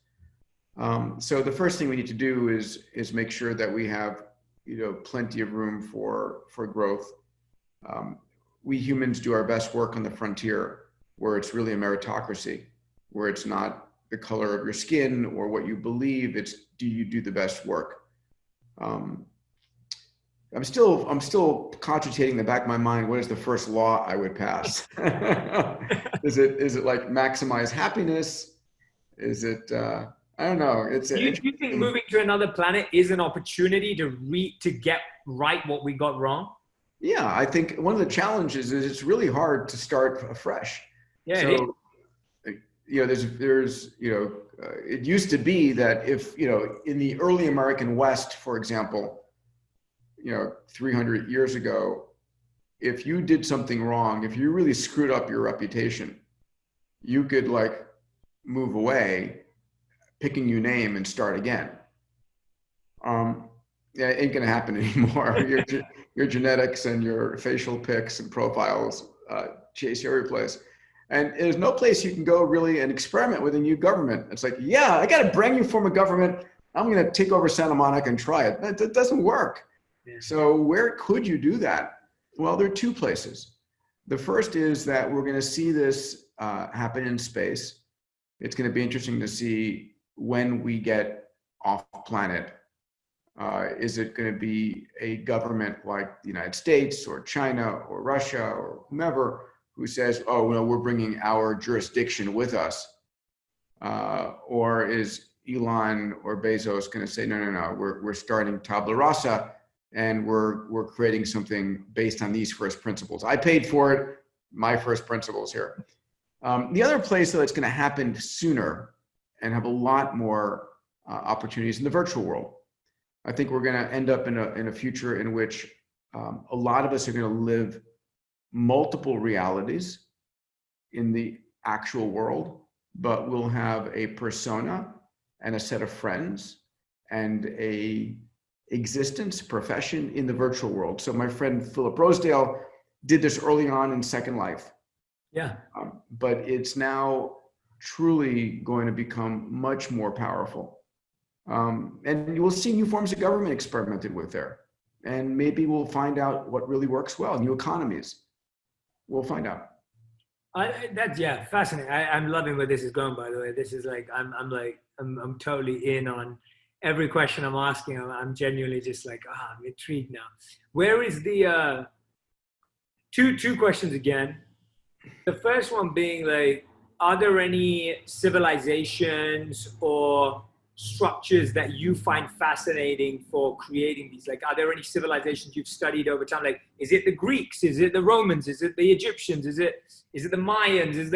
So the first thing we need to do is make sure that we have, you know, plenty of room for growth. We humans do our best work on the frontier, where it's really a meritocracy, where it's not the color of your skin or what you believe, it's do you do the best work. I'm still cogitating in the back of my mind, what is the first law I would pass? Is it like maximize happiness? Is it I don't know. Do you think moving to another planet is an opportunity to get right what we got wrong? Yeah, I think one of the challenges is it's really hard to start afresh. Yeah. So, you know, there's you know, it used to be that if, you know, in the early American West, for example, you know, 300 years ago, if you did something wrong, if you really screwed up your reputation, you could like move away, pick a new name and start again. Yeah, it ain't gonna happen anymore. Your genetics and your facial pics and profiles chase you every place. And there's no place you can go really and experiment with a new government. It's like, yeah, I got a brand new form of government. I'm gonna take over Santa Monica and try it. That doesn't work. Yeah. So where could you do that? Well, there are two places. The first is that we're gonna see this happen in space. It's gonna be interesting to see when we get off planet. Is it going to be a government like the United States or China or Russia or whomever who says, oh, well, we're bringing our jurisdiction with us? Or is Elon or Bezos going to say, no, we're starting tabula rasa and we're creating something based on these first principles. I paid for it, my first principles here. The other place that's going to happen sooner and have a lot more opportunities in the virtual world. I think we're going to end up in a future in which a lot of us are going to live multiple realities in the actual world, but we'll have a persona and a set of friends and a existence, profession in the virtual world. So my friend Philip Rosedale did this early on in Second Life. Yeah. But it's now truly going to become much more powerful. And you will see new forms of government experimented with there. And maybe we'll find out what really works well, new economies. We'll find out. That's fascinating. I'm loving where this is going, by the way. This is like, I'm totally in on every question I'm asking. I'm genuinely just like, I'm intrigued now. Where is the, two questions again. The first one being like, are there any civilizations or structures that you find fascinating for creating these? Like, are there any civilizations you've studied over time? Like, is it the Greeks? Is it the Romans? Is it the Egyptians? Is it the Mayans? Is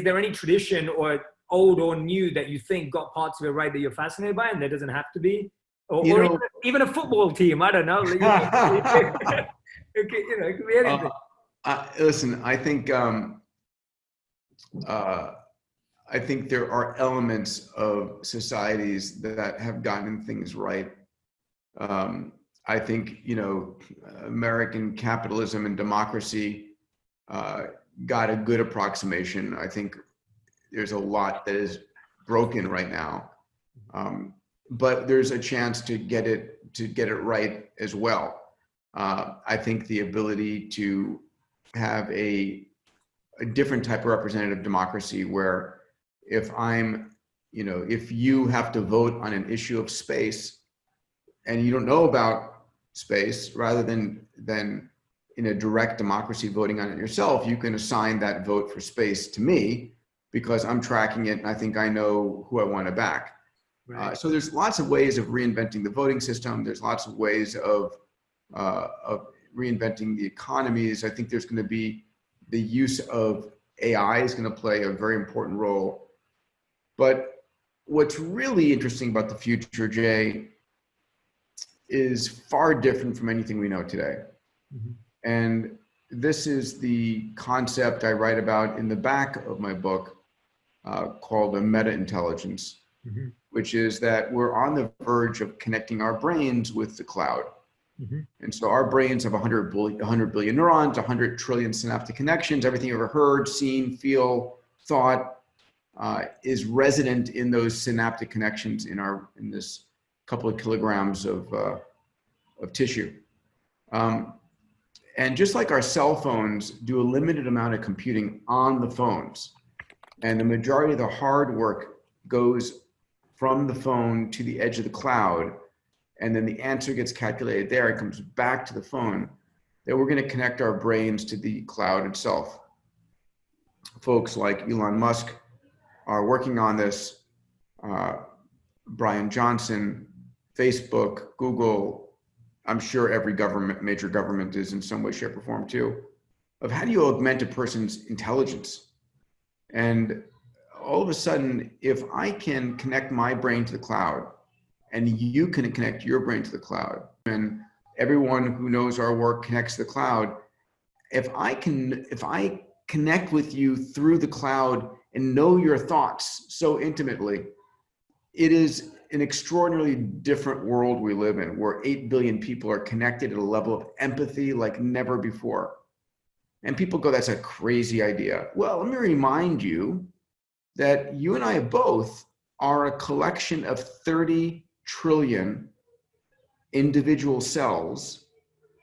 there any tradition or old or new that you think got parts of it right that you're fascinated by, and there doesn't have to be? or even a football team. I don't know. It could be anything. Listen, I think there are elements of societies that have gotten things right. I think, American capitalism and democracy got a good approximation. I think there's a lot that is broken right now, but there's a chance to get it right as well. I think the ability to have a different type of representative democracy where if you have to vote on an issue of space and you don't know about space, rather than in a direct democracy voting on it yourself, you can assign that vote for space to me because I'm tracking it and I think I know who I want to back. Right. So there's lots of ways of reinventing the voting system. There's lots of ways of reinventing the economies. I think there's going to be the use of AI is going to play a very important role. But what's really interesting about the future, Jay, is far different from anything we know today. Mm-hmm. And this is the concept I write about in the back of my book called a meta-intelligence, mm-hmm. which is that we're on the verge of connecting our brains with the cloud. Mm-hmm. And so our brains have 100 billion neurons, 100 trillion synaptic connections. Everything you ever heard, seen, feel, thought is resident in those synaptic connections in this couple of kilograms of tissue. And just like our cell phones do a limited amount of computing on the phones, and the majority of the hard work goes from the phone to the edge of the cloud, and then the answer gets calculated there and comes back to the phone, that we're going to connect our brains to the cloud itself. Folks like Elon Musk are working on this, Brian Johnson, Facebook, Google, I'm sure every major government is in some way, shape, or form too, of how do you augment a person's intelligence? And all of a sudden, if I can connect my brain to the cloud and you can connect your brain to the cloud, and everyone who knows our work connects to the cloud, if I connect with you through the cloud and know your thoughts so intimately, it is an extraordinarily different world we live in, where 8 billion people are connected at a level of empathy like never before. And people go, that's a crazy idea. Well, let me remind you that you and I both are a collection of 30 trillion individual cells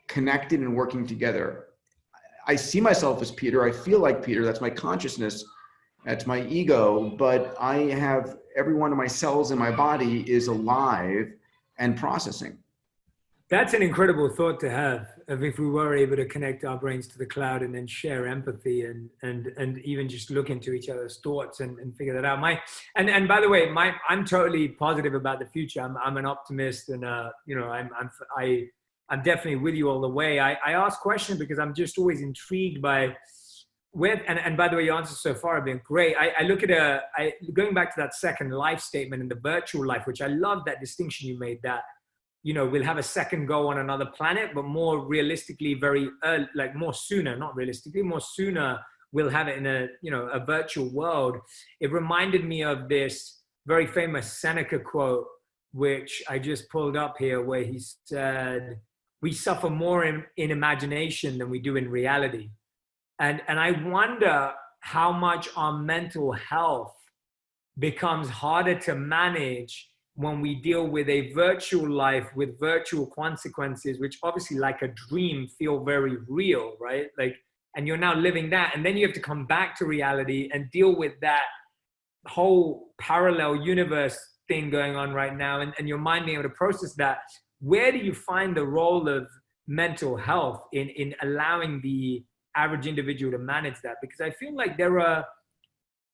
connected and working together. I see myself as Peter. I feel like Peter. That's my consciousness. That's my ego. But I have every one of my cells in my body is alive and processing. That's an incredible thought to have, of if we were able to connect our brains to the cloud and then share empathy and even just look into each other's thoughts and figure that out. And by the way, I'm totally positive about the future. I'm an optimist, and I'm definitely with you all the way. I ask questions because I'm just always intrigued by and by the way, your answers so far have been great. I look at going back to that second life statement in the virtual life, which I love that distinction you made, that we'll have a second go on another planet, but more realistically, very early, more sooner we'll have it in a virtual world. It reminded me of this very famous Seneca quote, which I just pulled up here, where he said, "We suffer more in imagination than we do in reality." And I wonder how much our mental health becomes harder to manage when we deal with a virtual life with virtual consequences, which obviously, like a dream, feel very real, right? And you're now living that, and then you have to come back to reality and deal with that whole parallel universe thing going on right now, and your mind being able to process that. Where do you find the role of mental health in allowing the average individual to manage that? Because I feel like there are,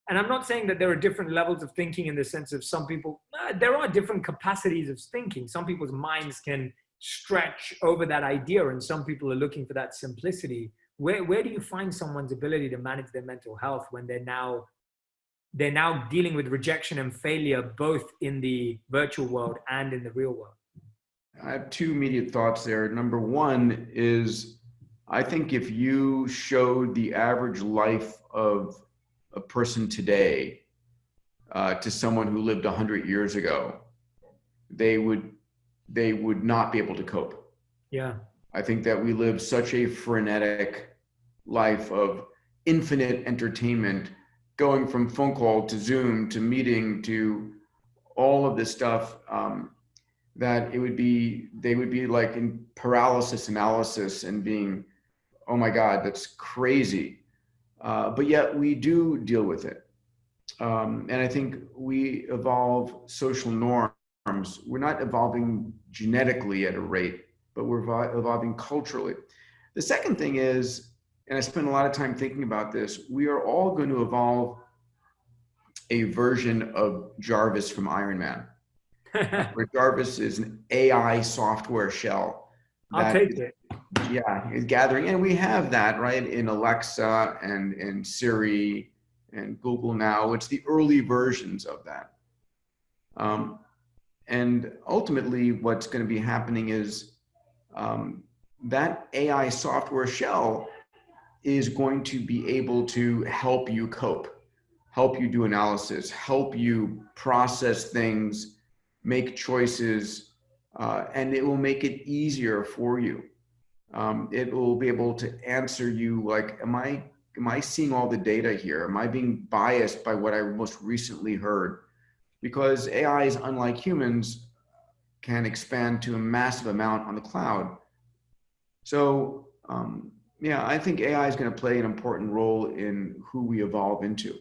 and I'm not saying that there are different levels of thinking in the sense of some people, there are different capacities of thinking. Some people's minds can stretch over that idea, and some people are looking for that simplicity. Where do you find someone's ability to manage their mental health when they're now dealing with rejection and failure, both in the virtual world and in the real world? I have two immediate thoughts there. Number one is, I think if you showed the average life of a person today to someone who lived 100 years ago, they would not be able to cope. Yeah. I think that we live such a frenetic life of infinite entertainment, going from phone call to Zoom to meeting to all of this stuff, that they would be like in paralysis analysis and being, oh my God, that's crazy. But yet we do deal with it. And I think we evolve social norms. We're not evolving genetically at a rate, but we're evolving culturally. The second thing is, and I spend a lot of time thinking about this, we are all going to evolve a version of Jarvis from Iron Man. Where Jarvis is an AI software shell. I'll take it. Yeah, is gathering. And we have that, right, in Alexa and in Siri and Google now. It's the early versions of that. And ultimately, what's going to be happening is that AI software shell is going to be able to help you cope, help you do analysis, help you process things, make choices, and it will make it easier for you. It will be able to answer you like, am I seeing all the data here? Am I being biased by what I most recently heard? Because AIs, unlike humans, can expand to a massive amount on the cloud. So yeah, I think AI is going to play an important role in who we evolve into.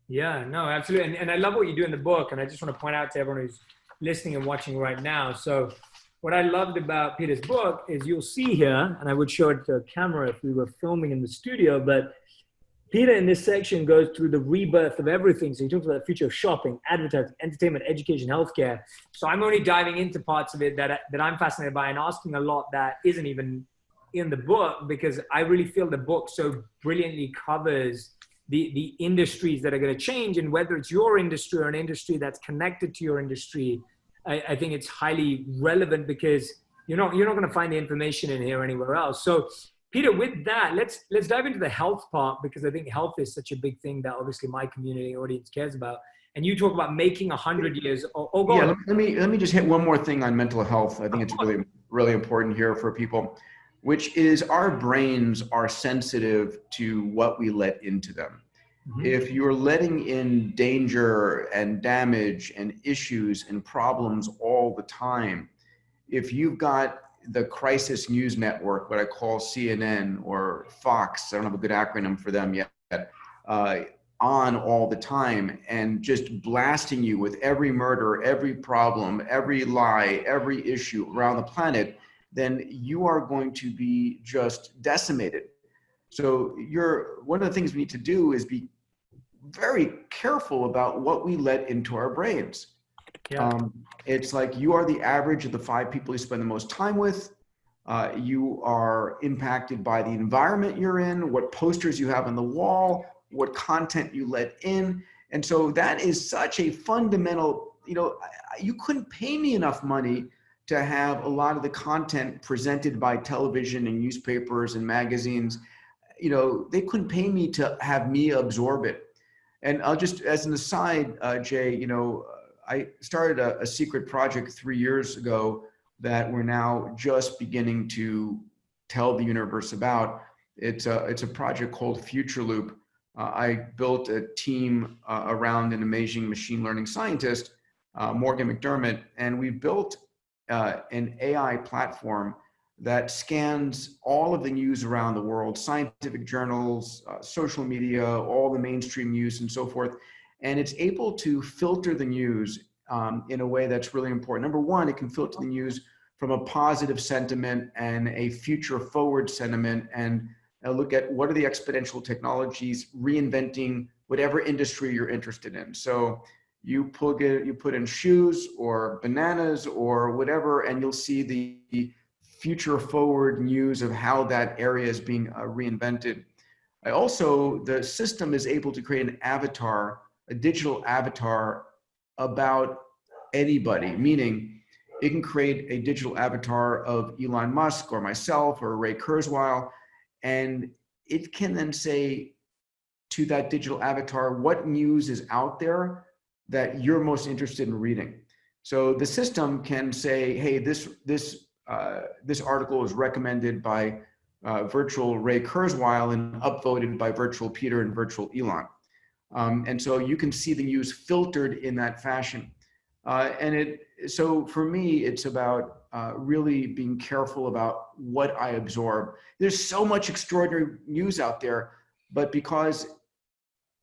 Yeah, no, absolutely. And I love what you do in the book. And I just want to point out to everyone who's listening and watching right now. So what I loved about Peter's book is you'll see here, and I would show it to a camera if we were filming in the studio, but Peter in this section goes through the rebirth of everything. So he talks about the future of shopping, advertising, entertainment, education, healthcare. So I'm only diving into parts of it that I'm fascinated by and asking a lot that isn't even in the book, because I really feel the book so brilliantly covers the industries that are going to change, and whether it's your industry or an industry that's connected to your industry, I think it's highly relevant because you're not going to find the information in here anywhere else. So Peter, with that, let's dive into the health part, because I think health is such a big thing that obviously my community audience cares about. And you talk about making 100 years. Yeah, let me just hit one more thing on mental health. I think it's really, really important here for people, which is our brains are sensitive to what we let into them. Mm-hmm. If you're letting in danger and damage and issues and problems all the time, if you've got the crisis news network, what I call CNN or Fox, I don't have a good acronym for them yet, on all the time and just blasting you with every murder, every problem, every lie, every issue around the planet, then you are going to be just decimated. So one of the things we need to do is be very careful about what we let into our brains. Yeah. It's like you are the average of the 5 people you spend the most time with. You are impacted by the environment you're in, what posters you have on the wall, what content you let in. And so that is such a fundamental, you couldn't pay me enough money to have a lot of the content presented by television and newspapers and magazines. They couldn't pay me to have me absorb it. And I'll just, as an aside, Jay, I started a secret project 3 years ago that we're now just beginning to tell the universe about. It's a project called Future Loop. I built a team around an amazing machine learning scientist, Morgan McDermott, and we built an AI platform that scans all of the news around the world, scientific journals, social media, all the mainstream news and so forth. And it's able to filter the news in a way that's really important. Number one, it can filter the news from a positive sentiment and a future forward sentiment, and look at what are the exponential technologies reinventing whatever industry you're interested in. So you put in shoes or bananas or whatever, and you'll see the future forward news of how that area is being reinvented. The system is able to create an avatar, a digital avatar about anybody, meaning it can create a digital avatar of Elon Musk or myself or Ray Kurzweil, and it can then say to that digital avatar what news is out there that you're most interested in reading. So the system can say, hey, this article is recommended by virtual Ray Kurzweil and upvoted by virtual Peter and virtual Elon. And so you can see the news filtered in that fashion. So for me, it's about really being careful about what I absorb. There's so much extraordinary news out there, but because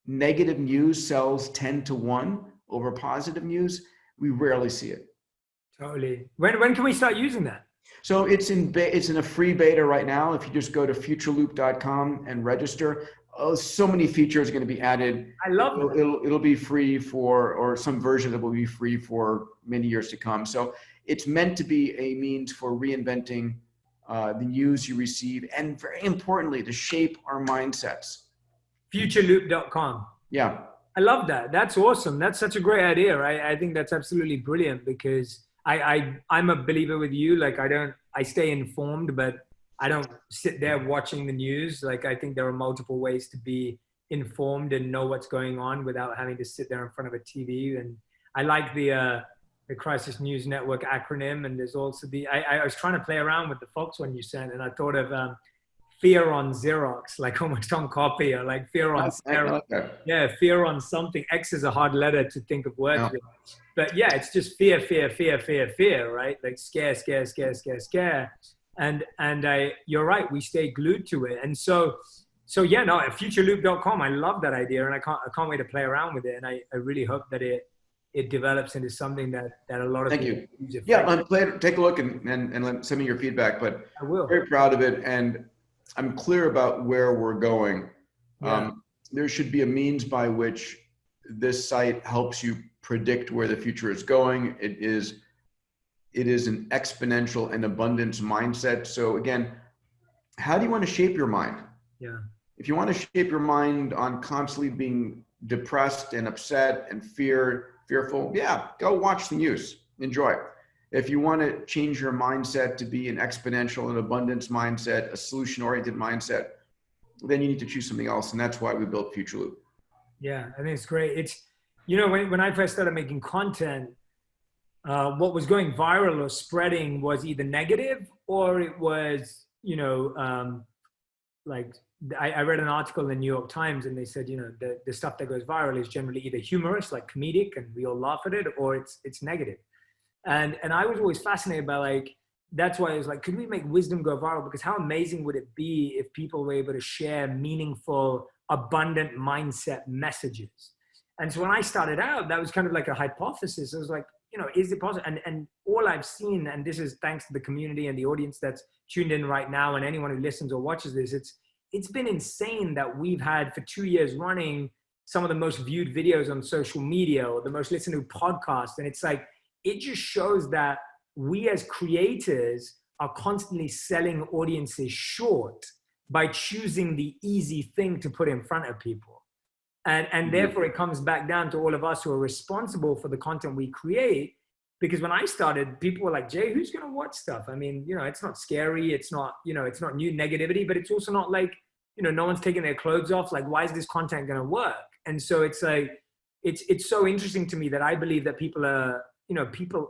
negative news sells 10 to 1 over positive news, we rarely see it. Totally. When can we start using that? So it's in a free beta right now. If you just go to futureloop.com and register, so many features are going to be added. I love it. It'll be free or some version that will be free for many years to come. So it's meant to be a means for reinventing the news you receive, and very importantly, to shape our mindsets. Futureloop.com. Yeah. I love that. That's awesome. That's such a great idea, right? I think that's absolutely brilliant, because I'm a believer with you. Like I stay informed, but I don't sit there watching the news. Like I think there are multiple ways to be informed and know what's going on without having to sit there in front of a TV. And I like the Crisis News Network acronym. And there's also I was trying to play around with the Fox one you sent, and I thought of fear on Xerox, like almost on copy, or like fear on Xerox. Yeah, fear on something. X is a hard letter to think of words with. But yeah, it's just fear, right? Like scare. And you're right, we stay glued to it. And so yeah, no, at futureloop.com, I love that idea, and I can't wait to play around with it. And I really hope that it develops into something that a lot of people use it. Yeah, take a look and send me your feedback. But I will. Very proud of it, and I'm clear about where we're going. Yeah. There should be a means by which this site helps you predict where the future is going. It is an exponential and abundance mindset. So again, how do you want to shape your mind? Yeah. If you want to shape your mind on constantly being depressed and upset and fearful, yeah, go watch the news. Enjoy. If you want to change your mindset to be an exponential and abundance mindset, a solution-oriented mindset, then you need to choose something else. And that's why we built FutureLoop. Yeah, I think it's great. It's, when I first started making content, what was going viral or spreading was either negative, or it was, like I read an article in the New York Times, and they said, the stuff that goes viral is generally either humorous, like comedic, and we all laugh at it, or it's negative. And I was always fascinated by that's why I was like, could we make wisdom go viral? Because how amazing would it be if people were able to share meaningful, abundant mindset messages? And so when I started out, that was kind of like a hypothesis. I was like, is it possible? And all I've seen, and this is thanks to the community and the audience that's tuned in right now, and anyone who listens or watches this, it's been insane that we've had for 2 years running some of the most viewed videos on social media, or the most listened to podcasts. And it's like, it just shows that we as creators are constantly selling audiences short by choosing the easy thing to put in front of people. And therefore it comes back down to all of us who are responsible for the content we create. Because when I started, people were like, Jay, who's going to watch stuff? I mean, it's not scary. It's not, it's not new negativity, but it's also not like, no one's taking their clothes off. Like, why is this content going to work? And so it's like, it's so interesting to me that I believe that people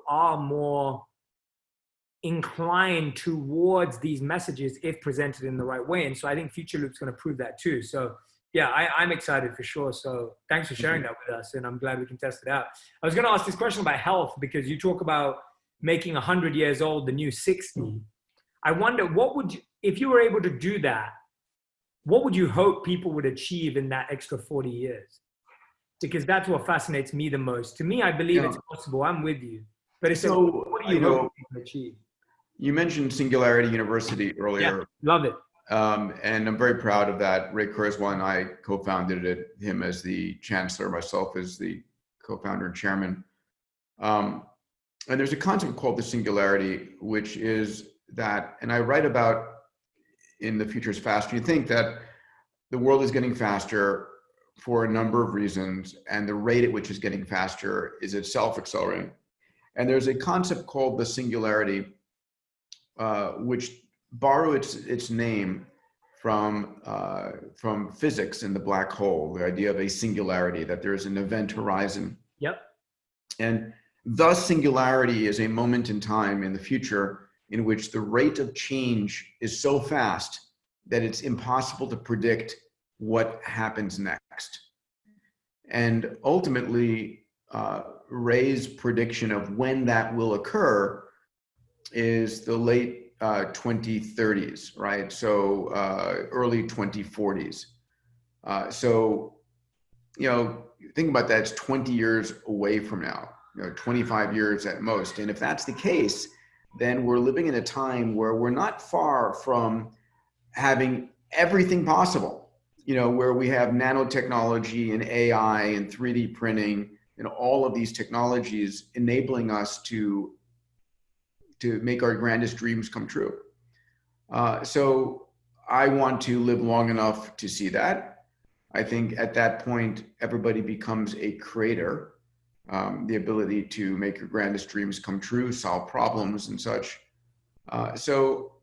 are more inclined towards these messages if presented in the right way. And so I think Future Loop's going to prove that too. So yeah, I'm excited for sure. So thanks for sharing that with us. And I'm glad we can test it out. I was going to ask this question about health, because you talk about making 100 years old the new 60. I wonder, if you were able to do that, what would you hope people would achieve in that extra 40 years? Because that's what fascinates me the most. To me, I believe it's possible. I'm with you. But it's so, what do you hope people achieve? You mentioned Singularity University earlier. Yeah, love it. And I'm very proud of that. Ray Kurzweil and I co-founded it, him as the chancellor, myself as the co-founder and chairman. And there's a concept called the singularity, which is that, and I write about in The Future is Faster. You think that the world is getting faster for a number of reasons, and the rate at which it's getting faster is itself accelerating. And there's a concept called the singularity, which borrow its name from physics and the black hole, the idea of a singularity, that there is an event horizon. Yep. And thus singularity is a moment in time in the future in which the rate of change is so fast that it's impossible to predict what happens next. And ultimately, Ray's prediction of when that will occur is the late 2030s, right? So early 2040s. So, think about that. It's 20 years away from now, 25 years at most. And if that's the case, then we're living in a time where we're not far from having everything possible, where we have nanotechnology and AI and 3D printing and all of these technologies enabling us to make our grandest dreams come true. So I want to live long enough to see that. I think at that point, everybody becomes a creator, the ability to make your grandest dreams come true, solve problems and such. So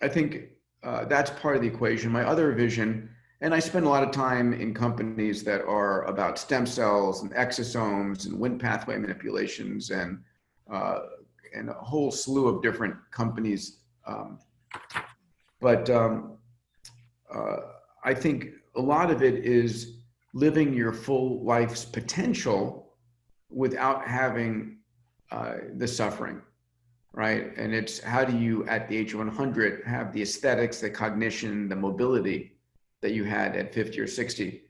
I think that's part of the equation. My other vision, and I spend a lot of time in companies that are about stem cells and exosomes and Wnt pathway manipulations and a whole slew of different companies. But I think a lot of it is living your full life's potential without having the suffering, right? And it's how do you, at the age of 100, have the aesthetics, the cognition, the mobility that you had at 50 or 60,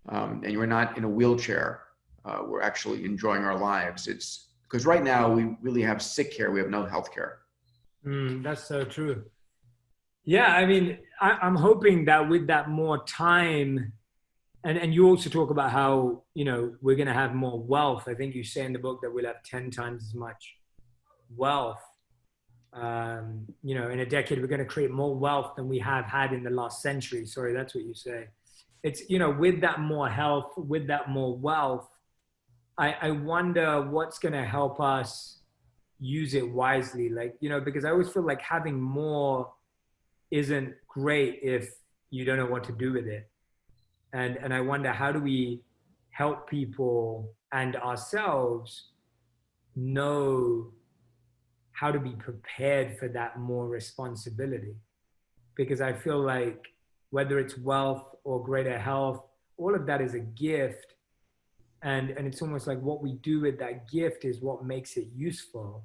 and you're not in a wheelchair. We're actually enjoying our lives. It's because right now we really have sick care. We have no health care. That's so true. Yeah, I mean, I'm hoping that with that more time, and you also talk about how, we're going to have more wealth. I think you say in the book that we'll have 10 times as much wealth. In a decade, we're going to create more wealth than we have had in the last century. Sorry, that's what you say. It's, with that more health, with that more wealth, I wonder what's going to help us use it wisely. Because I always feel like having more isn't great if you don't know what to do with it. And I wonder, how do we help people and ourselves know how to be prepared for that more responsibility? Because I feel like whether it's wealth or greater health, all of that is a gift. And it's almost like what we do with that gift is what makes it useful.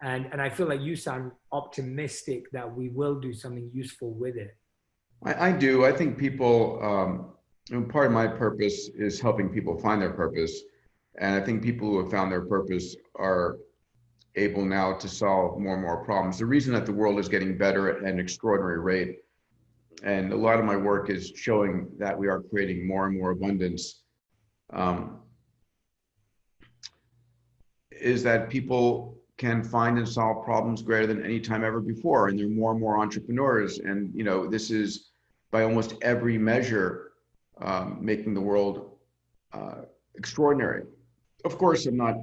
And I feel like you sound optimistic that we will do something useful with it. I do. I think people, part of my purpose is helping people find their purpose. And I think people who have found their purpose are able now to solve more and more problems. The reason that the world is getting better at an extraordinary rate, and a lot of my work is showing that we are creating more and more abundance, is that people can find and solve problems greater than any time ever before. And there are more and more entrepreneurs. And, this is by almost every measure, making the world extraordinary. Of course, I'm not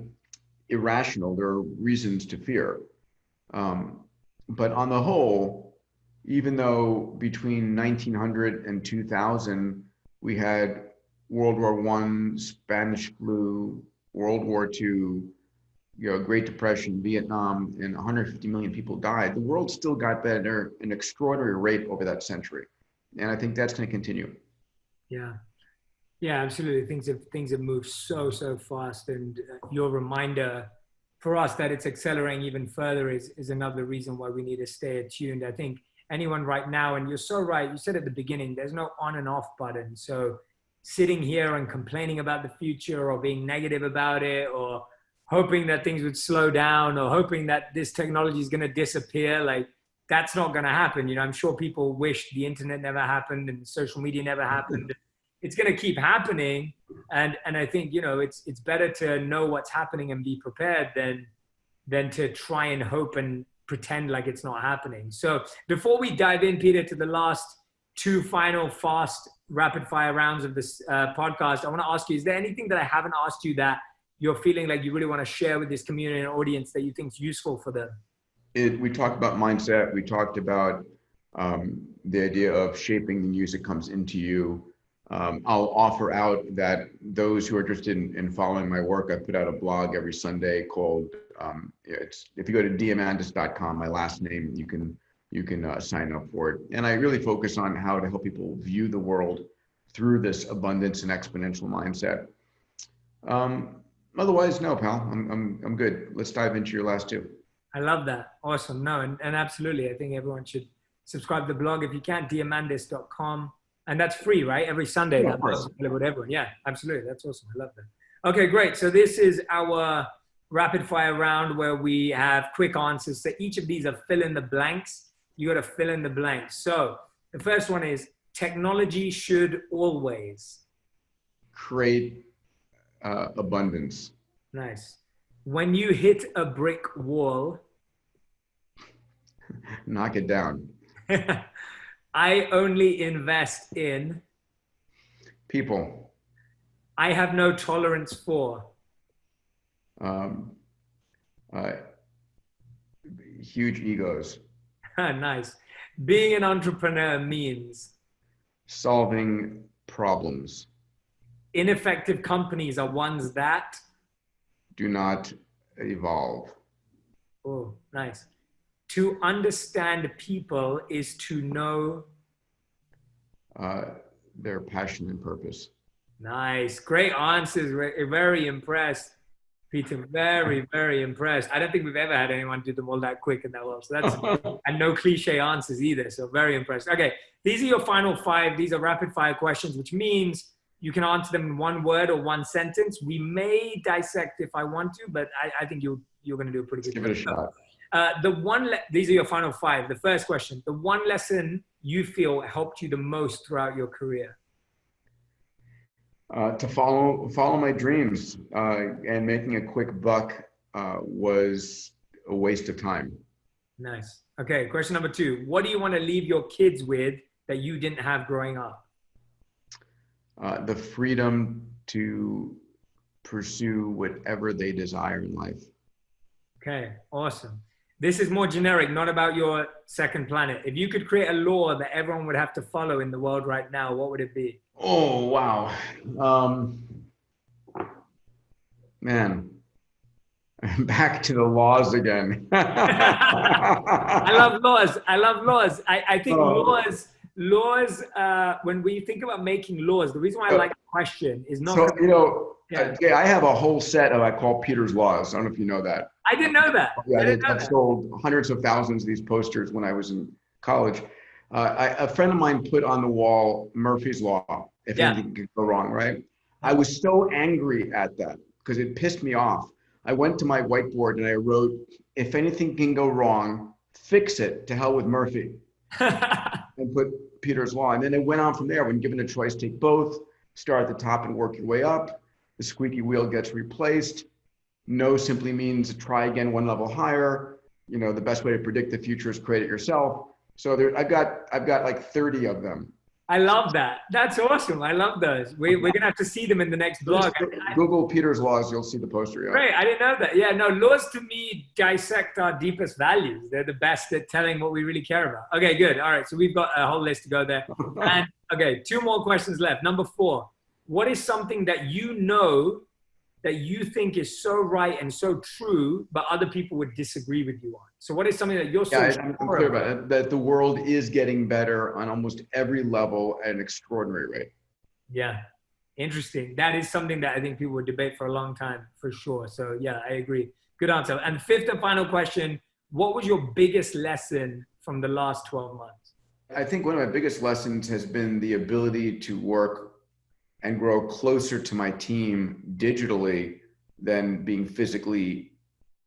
irrational. There are reasons to fear. But on the whole, even though between 1900 and 2000, we had World War I, Spanish flu, World War II, Great Depression, Vietnam, and 150 million people died, the world still got better at an extraordinary rate over that century. And I think that's going to continue. Yeah. Yeah, absolutely. Things have moved so fast. And your reminder for us that it's accelerating even further is another reason why we need to stay attuned. I think anyone right now, and you're so right, you said at the beginning, there's no on and off button. So sitting here and complaining about the future or being negative about it or hoping that things would slow down or hoping that this technology is going to disappear, that's not going to happen. I'm sure people wish the internet never happened and social media never happened. It's going to keep happening. And I think, it's better to know what's happening and be prepared than to try and hope and pretend like it's not happening. So before we dive in, Peter, to the last two final fast rapid fire rounds of this podcast, I want to ask you, is there anything that I haven't asked you that you're feeling like you really want to share with this community and audience that you think is useful for them? We talked about mindset. We talked about the idea of shaping the news that comes into you. I'll offer out that those who are interested in following my work, I put out a blog every Sunday called, if you go to diamandis.com, my last name, you can sign up for it. And I really focus on how to help people view the world through this abundance and exponential mindset. Otherwise, no, pal, I'm good. Let's dive into your last two. I love that. Awesome. No, and absolutely. I think everyone should subscribe to the blog. If you can't, diamandis.com. And that's free, right? Every Sunday. Yeah, that's available to everyone. Yeah, absolutely. That's awesome. I love that. Okay, great. So this is our rapid fire round where we have quick answers. So each of these are fill in the blanks. You got to fill in the blanks. So the first one is technology should always create abundance. Nice. When you hit a brick wall, knock it down. I only invest in people. I have no tolerance for huge egos. Nice. Being an entrepreneur means solving problems. Ineffective companies are ones that do not evolve. Oh, nice. To understand people is to know their passion and purpose. Nice. Great answers. Very impressed, Peter. Very, very impressed. I don't think we've ever had anyone do them all that quick and that well. So that's, and no cliche answers either. So very impressed. Okay. These are your final 5. These are rapid fire questions, which means you can answer them in one word or one sentence. We may dissect if I want to, but I think you're going to do a pretty good job. Give it a shot. These are your final 5. The first question, the one lesson you feel helped you the most throughout your career? To follow my dreams, and making a quick buck was a waste of time. Nice. Okay. Question number 2. What do you want to leave your kids with that you didn't have growing up? The freedom to pursue whatever they desire in life. Okay. Awesome. This is more generic, not about your second planet. If you could create a law that everyone would have to follow in the world right now, what would it be? Oh, wow. Man, back to the laws again. I love laws. I think laws, when we think about making laws, the reason why I like the question is not. So, Jay, I have a whole set of, I call Peter's Laws. I don't know if you know that. I didn't know that. Yeah, I've sold hundreds of thousands of these posters when I was in college. A friend of mine put on the wall Murphy's Law, if anything could go wrong, right? I was so angry at that because it pissed me off. I went to my whiteboard and I wrote, if anything can go wrong, fix it, to hell with Murphy. And put Peter's Law. And then it went on from there. When given a choice, take both, start at the top and work your way up. The squeaky wheel gets replaced. No simply means try again one level higher. You know, the best way to predict the future is create it yourself. So I've got like 30 of them. I love that. That's awesome. I love those. We're going to have to see them in the next blog. Google Peter's Laws. You'll see the poster. Yeah. Great. I didn't know that. Yeah, no, laws to me dissect our deepest values. They're the best at telling what we really care about. Okay, good. All right. So we've got a whole list to go there. And okay, 2 more questions left. Number 4, what is something that you know that you think is so right and so true, but other people would disagree with you on? So what is something that you're so I'm clear about it, that the world is getting better on almost every level at an extraordinary rate. Yeah. Interesting. That is something that I think people would debate for a long time, for sure. So yeah, I agree. Good answer. And 5th and final question, what was your biggest lesson from the last 12 months? I think one of my biggest lessons has been the ability to work and grow closer to my team digitally than being physically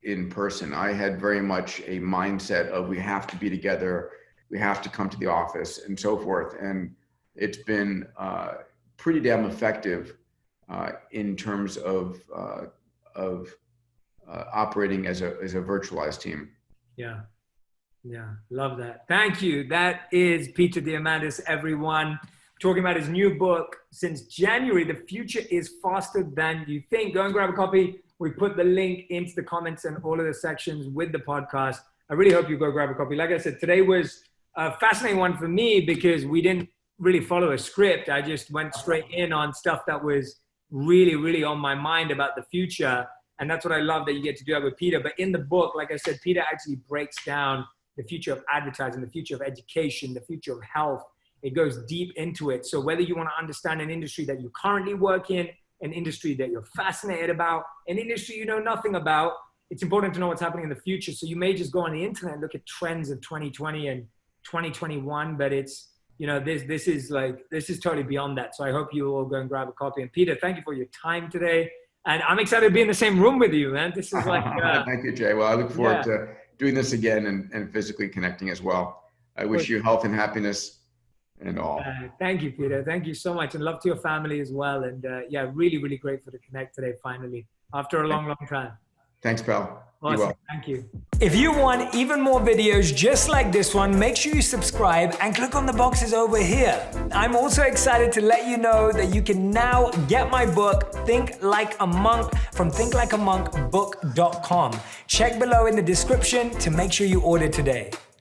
in person. I had very much a mindset of we have to be together, we have to come to the office and so forth. And it's been pretty damn effective in terms of operating as a virtualized team. Yeah. Yeah. Love that. Thank you. That is Peter Diamandis, everyone. talking about his new book since January. The future is faster than you think. Go and grab a copy. We put the link into the comments and all of the sections with the podcast. I really hope you go grab a copy. Like I said, today was a fascinating one for me because we didn't really follow a script. I just went straight in on stuff that was really, really on my mind about the future. And that's what I love that you get to do that with Peter. But in the book, like I said, Peter actually breaks down the future of advertising, the future of education, the future of health. It goes deep into it. So whether you want to understand an industry that you currently work in, an industry that you're fascinated about, an industry you know nothing about, it's important to know what's happening in the future. So you may just go on the internet and look at trends of 2020 and 2021, but it's, you know, this is totally beyond that. So I hope you all go and grab a copy. And Peter, thank you for your time today. And I'm excited to be in the same room with you, man. This is like... Thank you, Jay. Well, I look forward to doing this again and physically connecting as well. I wish you health and happiness and all. Thank you, Peter. Thank you so much. And love to your family as well. And really, really grateful to connect today, finally, after a long, long time. Thanks, pal. Awesome. Thank you. If you want even more videos just like this one, make sure you subscribe and click on the boxes over here. I'm also excited to let you know that you can now get my book, Think Like a Monk, from thinklikeamonkbook.com. Check below in the description to make sure you order today.